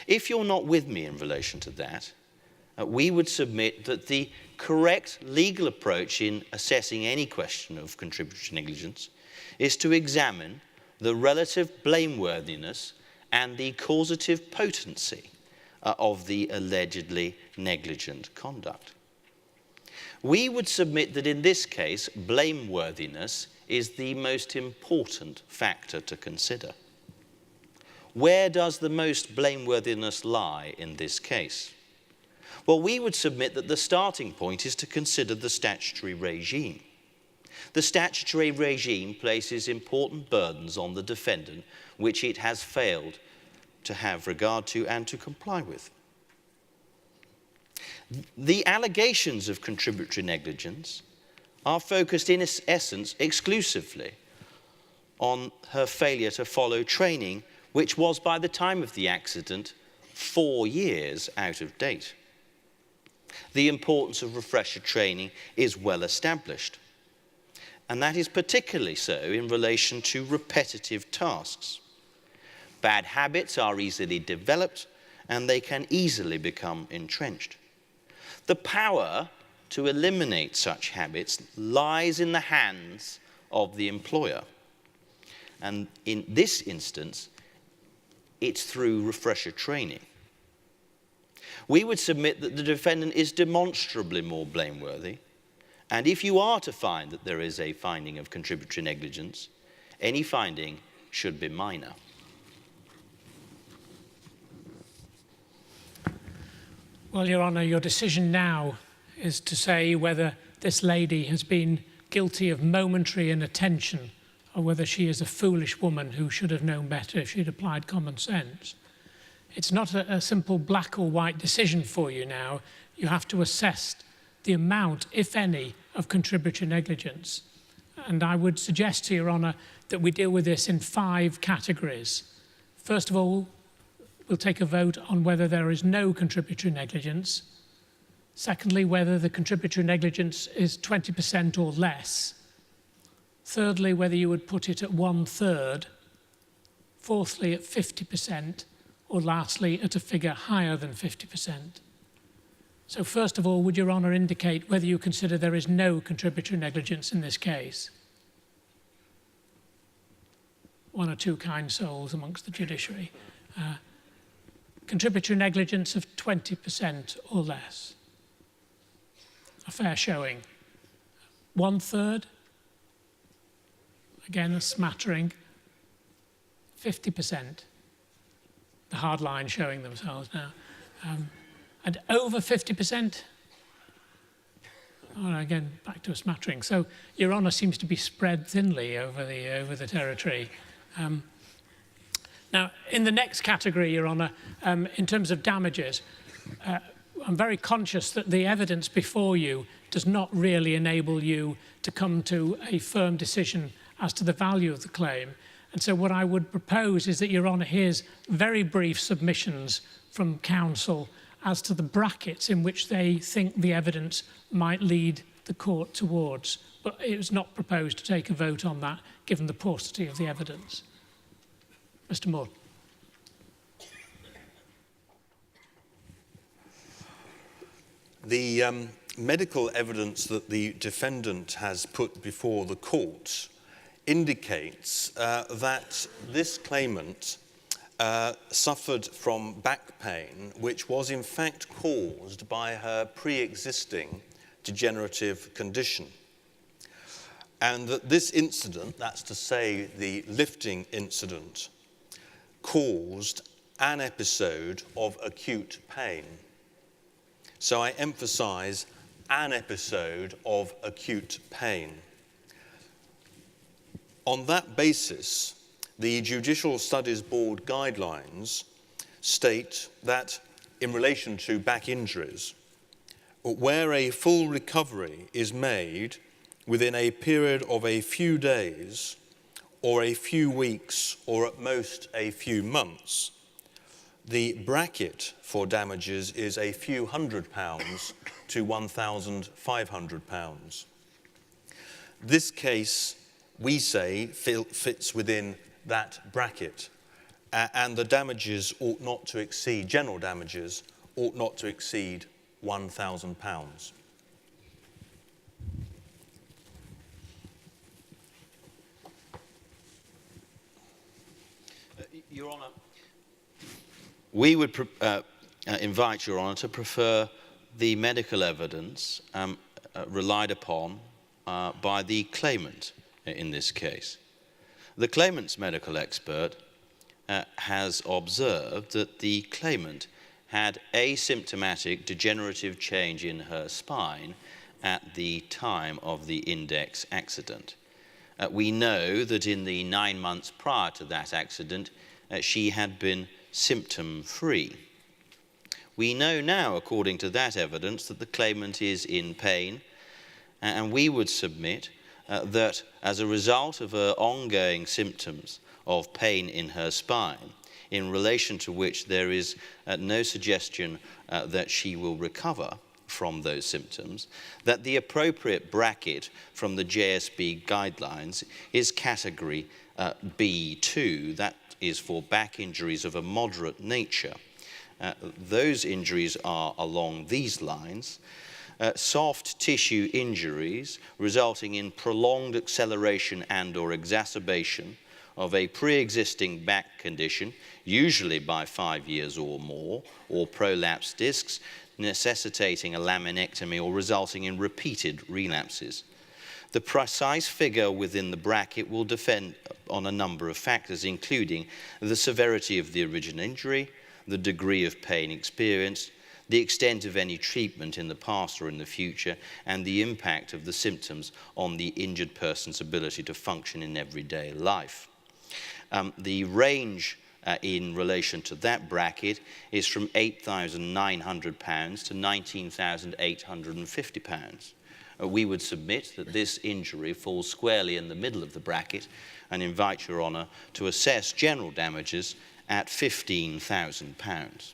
If you're not with me in relation to that, we would submit that the correct legal approach in assessing any question of contributory negligence is to examine the relative blameworthiness and the causative potency of the allegedly negligent conduct. We would submit that in this case, blameworthiness is the most important factor to consider. Where does the most blameworthiness lie in this case? Well, we would submit that the starting point is to consider the statutory regime. The statutory regime places important burdens on the defendant which it has failed to have regard to and to comply with. The allegations of contributory negligence are focused in essence exclusively on her failure to follow training, which was by the time of the accident 4 years out of date. The importance of refresher training is well established, and that is particularly so in relation to repetitive tasks. Bad habits are easily developed and they can easily become entrenched. The power to eliminate such habits lies in the hands of the employer, and in this instance it's through refresher training. We would submit that the defendant is demonstrably more blameworthy, and if you are to find that there is a finding of contributory negligence, any finding should be minor. Well, Your Honour, your decision now is to say whether this lady has been guilty of momentary inattention or whether she is a foolish woman who should have known better if she'd applied common sense. It's not a simple black or white decision for you now. You have to assess the amount, if any, of contributory negligence. And I would suggest to Your Honour that we deal with this in 5 categories. First of all, we'll take a vote on whether there is no contributory negligence. Secondly, whether the contributory negligence is 20% or less. Thirdly, whether you would put it at 1/3. Fourthly, at 50%. Or lastly, at a figure higher than 50%. So first of all, would Your Honour indicate whether you consider there is no contributory negligence in this case? 1 or 2 kind souls amongst the judiciary. Contributory negligence of 20% or less. A fair showing. 1/3. Again, a smattering. 50%. The hard line showing themselves now. And over 50%. Oh, again, back to a smattering. So Your Honour seems to be spread thinly over the territory. Now, in the next category, Your Honour, in terms of damages, I'm very conscious that the evidence before you does not really enable you to come to a firm decision as to the value of the claim. And so what I would propose is that Your Honour hears very brief submissions from counsel as to the brackets in which they think the evidence might lead the court towards. But it was not proposed to take a vote on that, given the paucity of the evidence. Mr. Moore. The medical evidence that the defendant has put before the court indicates that this claimant suffered from back pain, which was in fact caused by her pre-existing degenerative condition. And that this incident, that's to say the lifting incident, caused an episode of acute pain. So I emphasize an episode of acute pain. On that basis, the Judicial Studies Board guidelines state that in relation to back injuries, where a full recovery is made within a period of a few days or a few weeks or at most a few months, the bracket for damages is a few £100 to £1,500. This case, we say, fits within that bracket, and the damages ought not to exceed, general damages ought not to exceed £1,000. Your Honour, we would invite Your Honour to prefer the medical evidence relied upon by the claimant in this case. The claimant's medical expert has observed that the claimant had asymptomatic degenerative change in her spine at the time of the index accident. We know that in the 9 months prior to that accident, she had been symptom-free. We know now, according to that evidence, that the claimant is in pain, and we would submit that as a result of her ongoing symptoms of pain in her spine, in relation to which there is no suggestion that she will recover from those symptoms, that the appropriate bracket from the JSB guidelines is category B2, that is for back injuries of a moderate nature. Those injuries are along these lines. Soft tissue injuries resulting in prolonged acceleration and or exacerbation of a pre-existing back condition, usually by 5 years or more, or prolapsed discs, necessitating a laminectomy or resulting in repeated relapses. The precise figure within the bracket will depend on a number of factors, including the severity of the original injury, the degree of pain experienced, the extent of any treatment in the past or in the future, and the impact of the symptoms on the injured person's ability to function in everyday life. The range in relation to that bracket is from £8,900 to £19,850. We would submit that this injury falls squarely in the middle of the bracket and invite Your Honour to assess general damages at £15,000.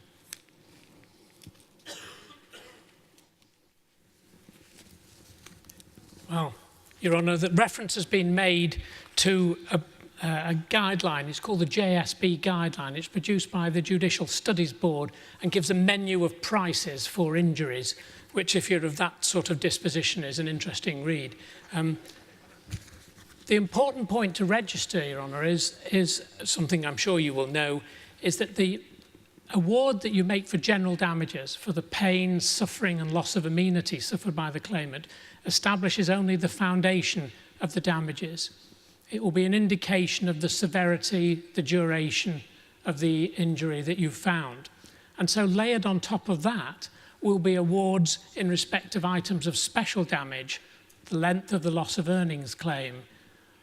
Well, Your Honour, that reference has been made to a guideline. It's called the JSB guideline. It's produced by the Judicial Studies Board and gives a menu of prices for injuries, which, if you're of that sort of disposition, is an interesting read. The important point to register, Your Honour, is something I'm sure you will know, is that the award that you make for general damages for the pain, suffering and loss of amenity suffered by the claimant establishes only the foundation of the damages. It will be an indication of the severity, the duration of the injury that you've found. And so layered on top of that will be awards in respect of items of special damage, the length of the loss of earnings claim,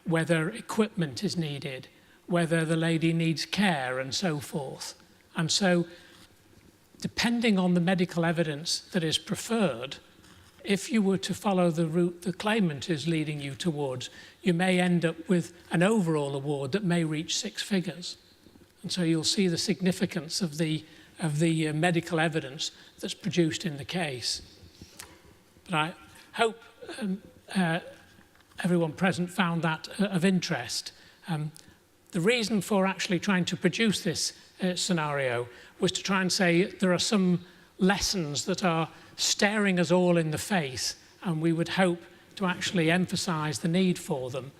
whether equipment is needed, whether the lady needs care and so forth. And so, depending on the medical evidence that is preferred, if you were to follow the route the claimant is leading you towards, you may end up with an overall award that may reach 6 figures. And so you'll see the significance of the medical evidence that's produced in the case. But I hope everyone present found that of interest. The reason for actually trying to produce this scenario was to try and say there are some lessons that are staring us all in the face, and we would hope to actually emphasise the need for them.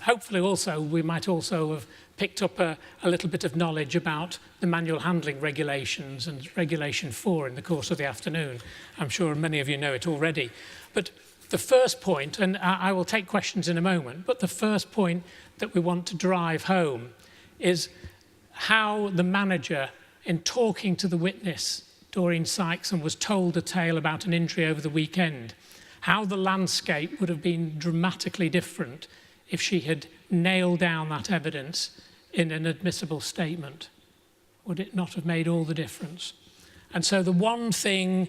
Hopefully also, we might also have picked up a little bit of knowledge about the manual handling regulations and Regulation 4 in the course of the afternoon. I'm sure many of you know it already. But the first point, and I will take questions in a moment, but the first point that we want to drive home is how the manager, in talking to the witness, Doreen Sykes, and was told a tale about an injury over the weekend, how the landscape would have been dramatically different if she had nailed down that evidence in an admissible statement. Would it not have made all the difference? And so the one thing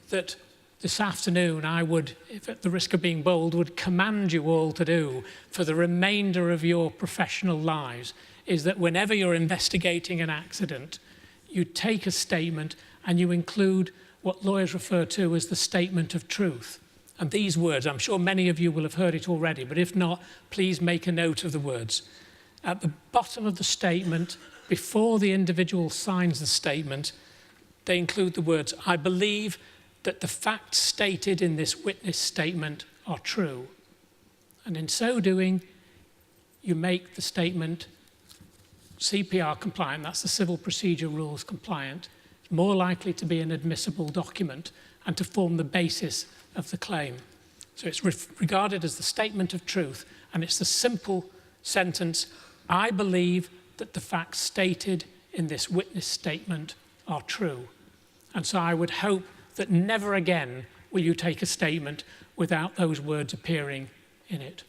that this afternoon I would, if at the risk of being bold, would command you all to do for the remainder of your professional lives is that whenever you're investigating an accident, you take a statement and you include what lawyers refer to as the statement of truth. And these words, I'm sure many of you will have heard it already, but if not, please make a note of the words. At the bottom of the statement, before the individual signs the statement, they include the words, "I believe that the facts stated in this witness statement are true." And in so doing, you make the statement CPR compliant, that's the Civil Procedure Rules compliant, more likely to be an admissible document and to form the basis of the claim. So it's regarded as the statement of truth, and it's the simple sentence, "I believe that the facts stated in this witness statement are true." And so I would hope that never again will you take a statement without those words appearing in it.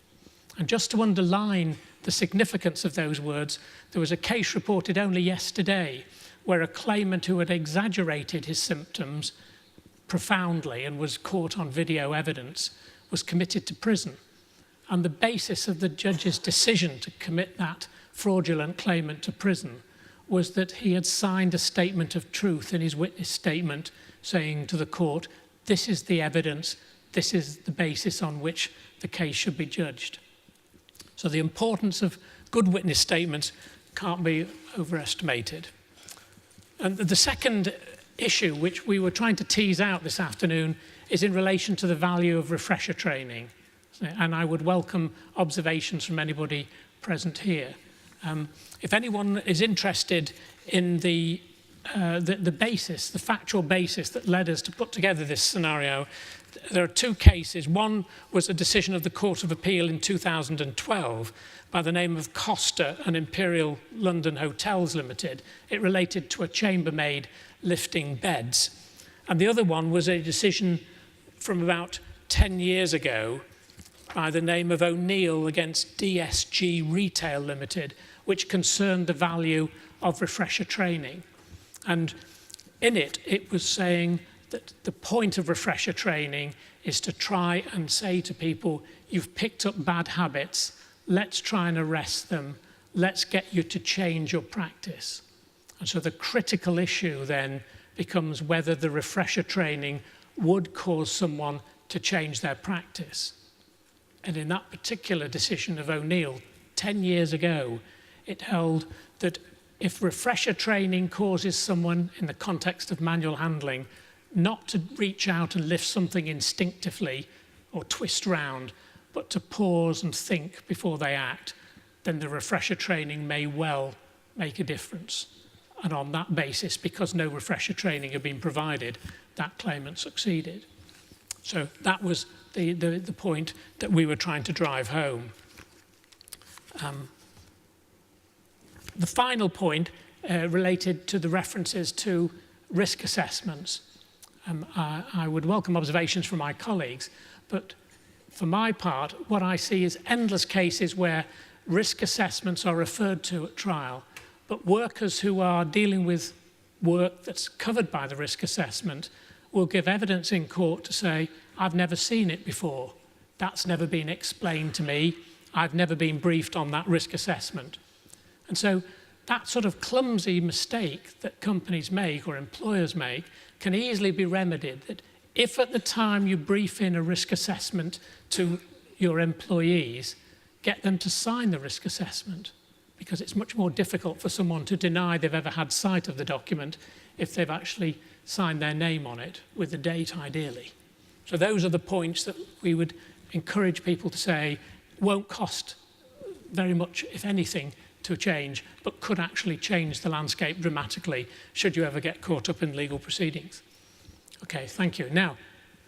And just to underline the significance of those words, there was a case reported only yesterday where a claimant who had exaggerated his symptoms profoundly and was caught on video evidence was committed to prison. And the basis of the judge's decision to commit that fraudulent claimant to prison was that he had signed a statement of truth in his witness statement saying to the court, this is the evidence, this is the basis on which the case should be judged. So the importance of good witness statements can't be overestimated. And the second issue which we were trying to tease out this afternoon is in relation to the value of refresher training. And I would welcome observations from anybody present here. If anyone is interested in the basis, the factual basis that led us to put together this scenario, there are two cases. One was a decision of the Court of Appeal in 2012 by the name of Costa and Imperial London Hotels Limited. It related to a chambermaid lifting beds. And the other one was a decision from about 10 years ago by the name of O'Neill against DSG Retail Limited, which concerned the value of refresher training. And in it, it was saying that the point of refresher training is to try and say to people, you've picked up bad habits, let's try and arrest them, let's get you to change your practice. And so the critical issue then becomes whether the refresher training would cause someone to change their practice. And in that particular decision of O'Neill, 10 years ago, it held that if refresher training causes someone in the context of manual handling not to reach out and lift something instinctively or twist round, but to pause and think before they act, then the refresher training may well make a difference. And on that basis, because no refresher training had been provided, that claimant succeeded. So that was the point that we were trying to drive home. The final point related to the references to risk assessments. I would welcome observations from my colleagues, but for my part, what I see is endless cases where risk assessments are referred to at trial, but workers who are dealing with work that's covered by the risk assessment will give evidence in court to say, I've never seen it before. That's never been explained to me. I've never been briefed on that risk assessment. And so that sort of clumsy mistake that companies make or employers make can easily be remedied, that if at the time you brief in a risk assessment to your employees, get them to sign the risk assessment, because it's much more difficult for someone to deny they've ever had sight of the document if they've actually signed their name on it, with the date ideally. So those are the points that we would encourage people to say won't cost very much, if anything, to change, but could actually change the landscape dramatically should you ever get caught up in legal proceedings. Okay, thank you. Now,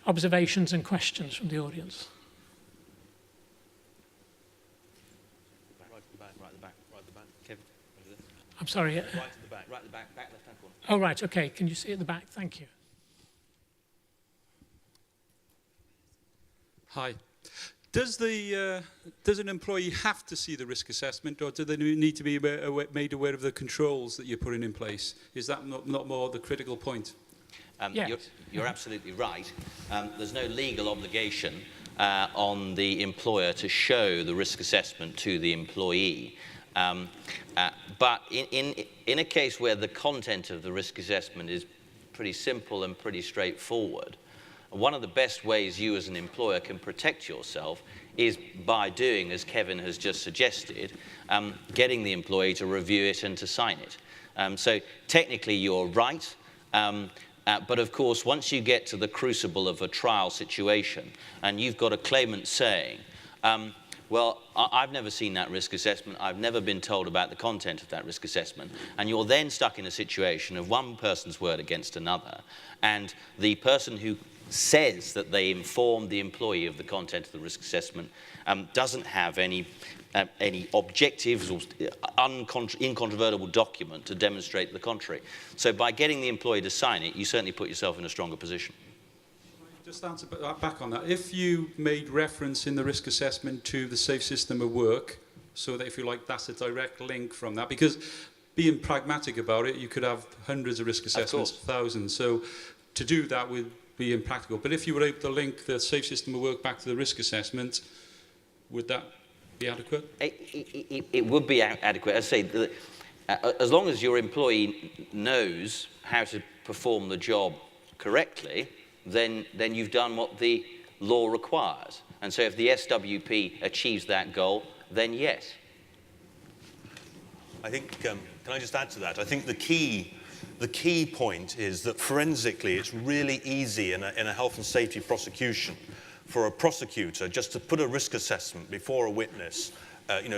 observations and questions from the audience. Right at the back, right at the back, right at the back. Kevin, over there. I'm sorry. Right at the back, right at the back, back left-hand corner. Oh, right, okay. Can you see at the back? Thank you. Hi. Does an employee have to see the risk assessment, or do they need to be made aware of the controls that you're putting in place? Is that not more the critical point? Yes. You're absolutely right. There's no legal obligation on the employer to show the risk assessment to the employee. But in a case where the content of the risk assessment is pretty simple and pretty straightforward, one of the best ways you as an employer can protect yourself is by doing, as Kevin has just suggested, getting the employee to review it and to sign it. So technically you're right, but of course once you get to the crucible of a trial situation and you've got a claimant saying, well, I've never seen that risk assessment, I've never been told about the content of that risk assessment, and you're then stuck in a situation of one person's word against another, and the person who says that they informed the employee of the content of the risk assessment doesn't have any objective or incontrovertible document to demonstrate the contrary. So by getting the employee to sign it, you certainly put yourself in a stronger position. Just answer back on that. If you made reference in the risk assessment to the safe system of work, so that if you like, that's a direct link from that, because being pragmatic about it, you could have hundreds of risk assessments, thousands. So to do that would be impractical. But if you were able to link the safe system of work back to the risk assessment, would that be adequate? It would be adequate. As I say, as long as your employee knows how to perform the job correctly, then you've done what the law requires. And so if the SWP achieves that goal, then yes. I think, can I just add to that? I think the key point is that forensically it's really easy in a health and safety prosecution for a prosecutor just to put a risk assessment before a witness,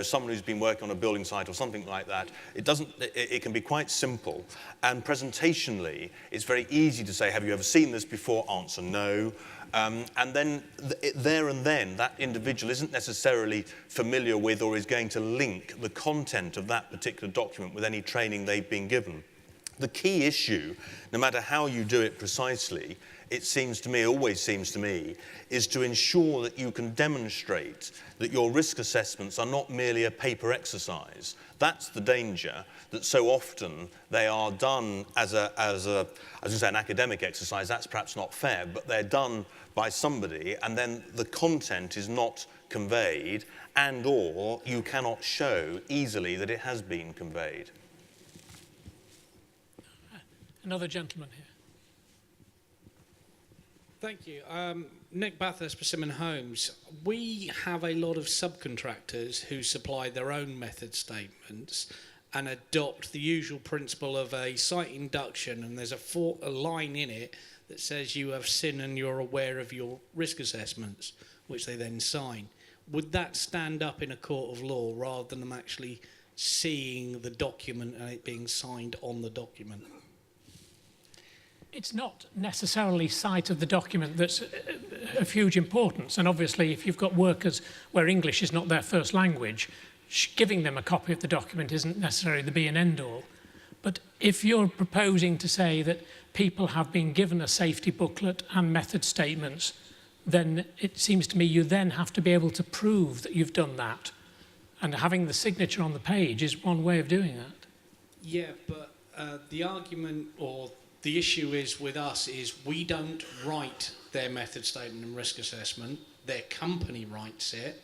someone who's been working on a building site or something like that. It can be quite simple, and presentationally it's very easy to say, have you ever seen this before? Answer no. And then there and then that individual isn't necessarily familiar with or is going to link the content of that particular document with any training they've been given. The key issue, no matter how you do it precisely, it seems to me, always seems to me, is to ensure that you can demonstrate that your risk assessments are not merely a paper exercise. That's the danger, that so often they are done as an academic exercise. That's perhaps not fair, but they're done by somebody, and then the content is not conveyed, and or you cannot show easily that it has been conveyed. Another gentleman here. Thank you. Nick Bathurst, Persimmon Homes. We have a lot of subcontractors who supply their own method statements and adopt the usual principle of a site induction, and there's a line in it that says you have seen and you're aware of your risk assessments, which they then sign. Would that stand up in a court of law rather than them actually seeing the document and it being signed on the document? It's not necessarily sight of the document that's of huge importance. And obviously, if you've got workers where English is not their first language, giving them a copy of the document isn't necessarily the be and end all. But if you're proposing to say that people have been given a safety booklet and method statements, then it seems to me you then have to be able to prove that you've done that. And having the signature on the page is one way of doing that. Yeah, but the argument or the issue is with us is we don't write their method statement and risk assessment. Their company writes it.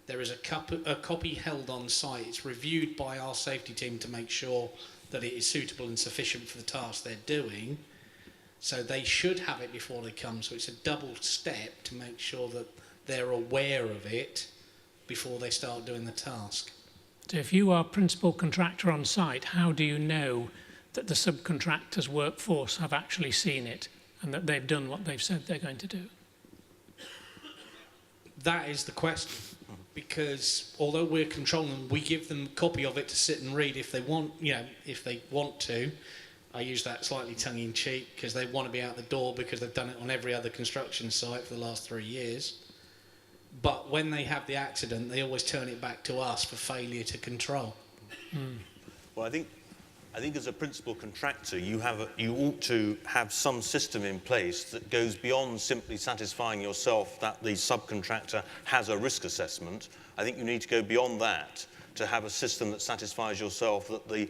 There is a copy held on site. It's reviewed by our safety team to make sure that it is suitable and sufficient for the task they're doing. So they should have it before they come. So it's a double step to make sure that they're aware of it before they start doing the task. So if you are principal contractor on site, how do you know that the subcontractor's workforce have actually seen it and that they've done what they've said they're going to do? That is the question. Because although we're controlling them, we give them a copy of it to sit and read if they want, if they want to. I use that slightly tongue-in-cheek because they want to be out the door because they've done it on every other construction site for the last 3 years. But when they have the accident, they always turn it back to us for failure to control. Well, I think as a principal contractor, you ought to have some system in place that goes beyond simply satisfying yourself that the subcontractor has a risk assessment. I think you need to go beyond that to have a system that satisfies yourself that the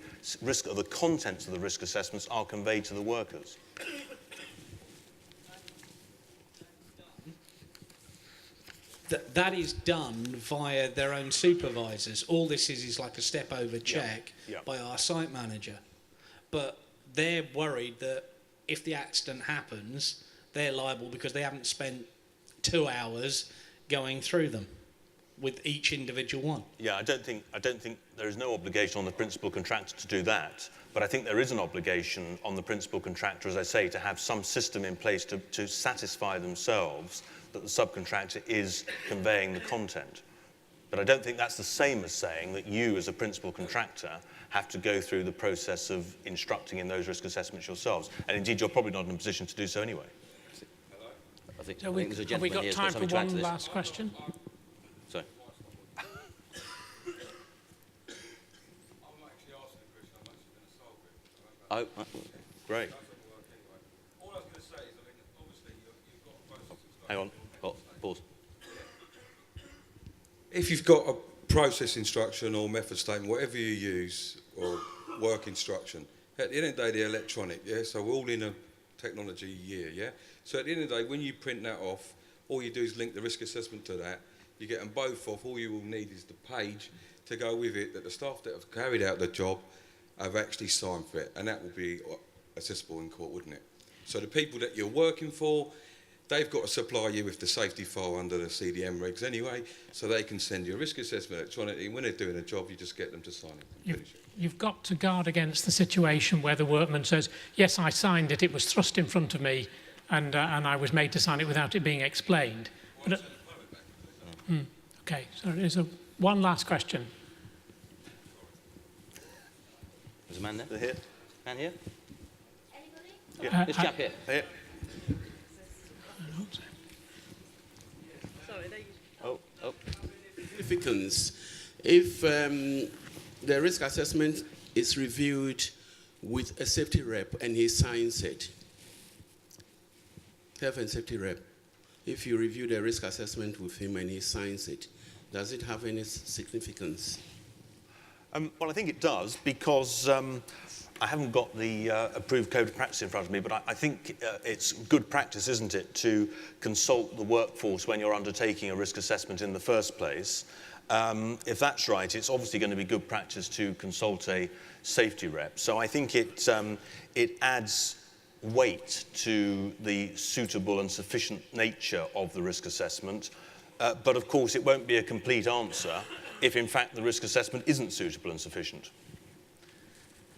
contents of the risk assessments are conveyed to the workers. That is done via their own supervisors. All this is like a step over check by our site manager. But they're worried that if the accident happens, they're liable because they haven't spent 2 hours going through them with each individual one. Yeah, I don't think there is no obligation on the principal contractor to do that. But I think there is an obligation on the principal contractor, as I say, to have some system in place to satisfy themselves that the subcontractor is conveying the content. But I don't think that's the same as saying that you, as a principal contractor, have to go through the process of instructing in those risk assessments yourselves. And indeed, you're probably not in a position to do so anyway. I think So there's a have we gentleman got here who's time for something to add to one this. last question? Sorry. Oh, Great. hang on. Oh, pause. If you've got a process instruction or method statement, whatever you use, or work instruction, at the end of the day, they're electronic, yeah? So we're all in a technology year, yeah? So at the end of the day, when you print that off, all you do is link the risk assessment to that. You get them both off. All you will need is the page to go with it that the staff that have carried out the job have actually signed for it. And that will be accessible in court, wouldn't it? So the people that you're working for, they've got to supply you with the safety file under the CDM regs anyway, so they can send you a risk assessment electronically. When they're doing a job, you just get them to sign it. You've got to guard against the situation where the workman says, yes, I signed it, it was thrust in front of me, and I was made to sign it without it being explained. But, okay, so there's one last question. There's a man there. They're here. Man here. Yeah. This chap here. Here. Oh. Significance if the risk assessment is reviewed with a safety rep and he signs it. Health and safety rep, if you review the risk assessment with him and he signs it, does it have any significance? Well, I think it does, because I haven't got the approved code of practice in front of me, but I think it's good practice, isn't it, to consult the workforce when you're undertaking a risk assessment in the first place. If that's right, it's obviously going to be good practice to consult a safety rep. So I think it adds weight to the suitable and sufficient nature of the risk assessment. But of course, it won't be a complete answer if, in fact, the risk assessment isn't suitable and sufficient.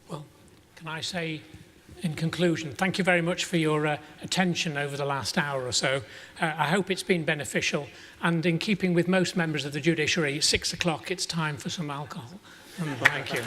Well, can I say, in conclusion, thank you very much for your attention over the last hour or so. I hope it's been beneficial, and in keeping with most members of the judiciary, at 6 o'clock it's time for some alcohol. Thank you.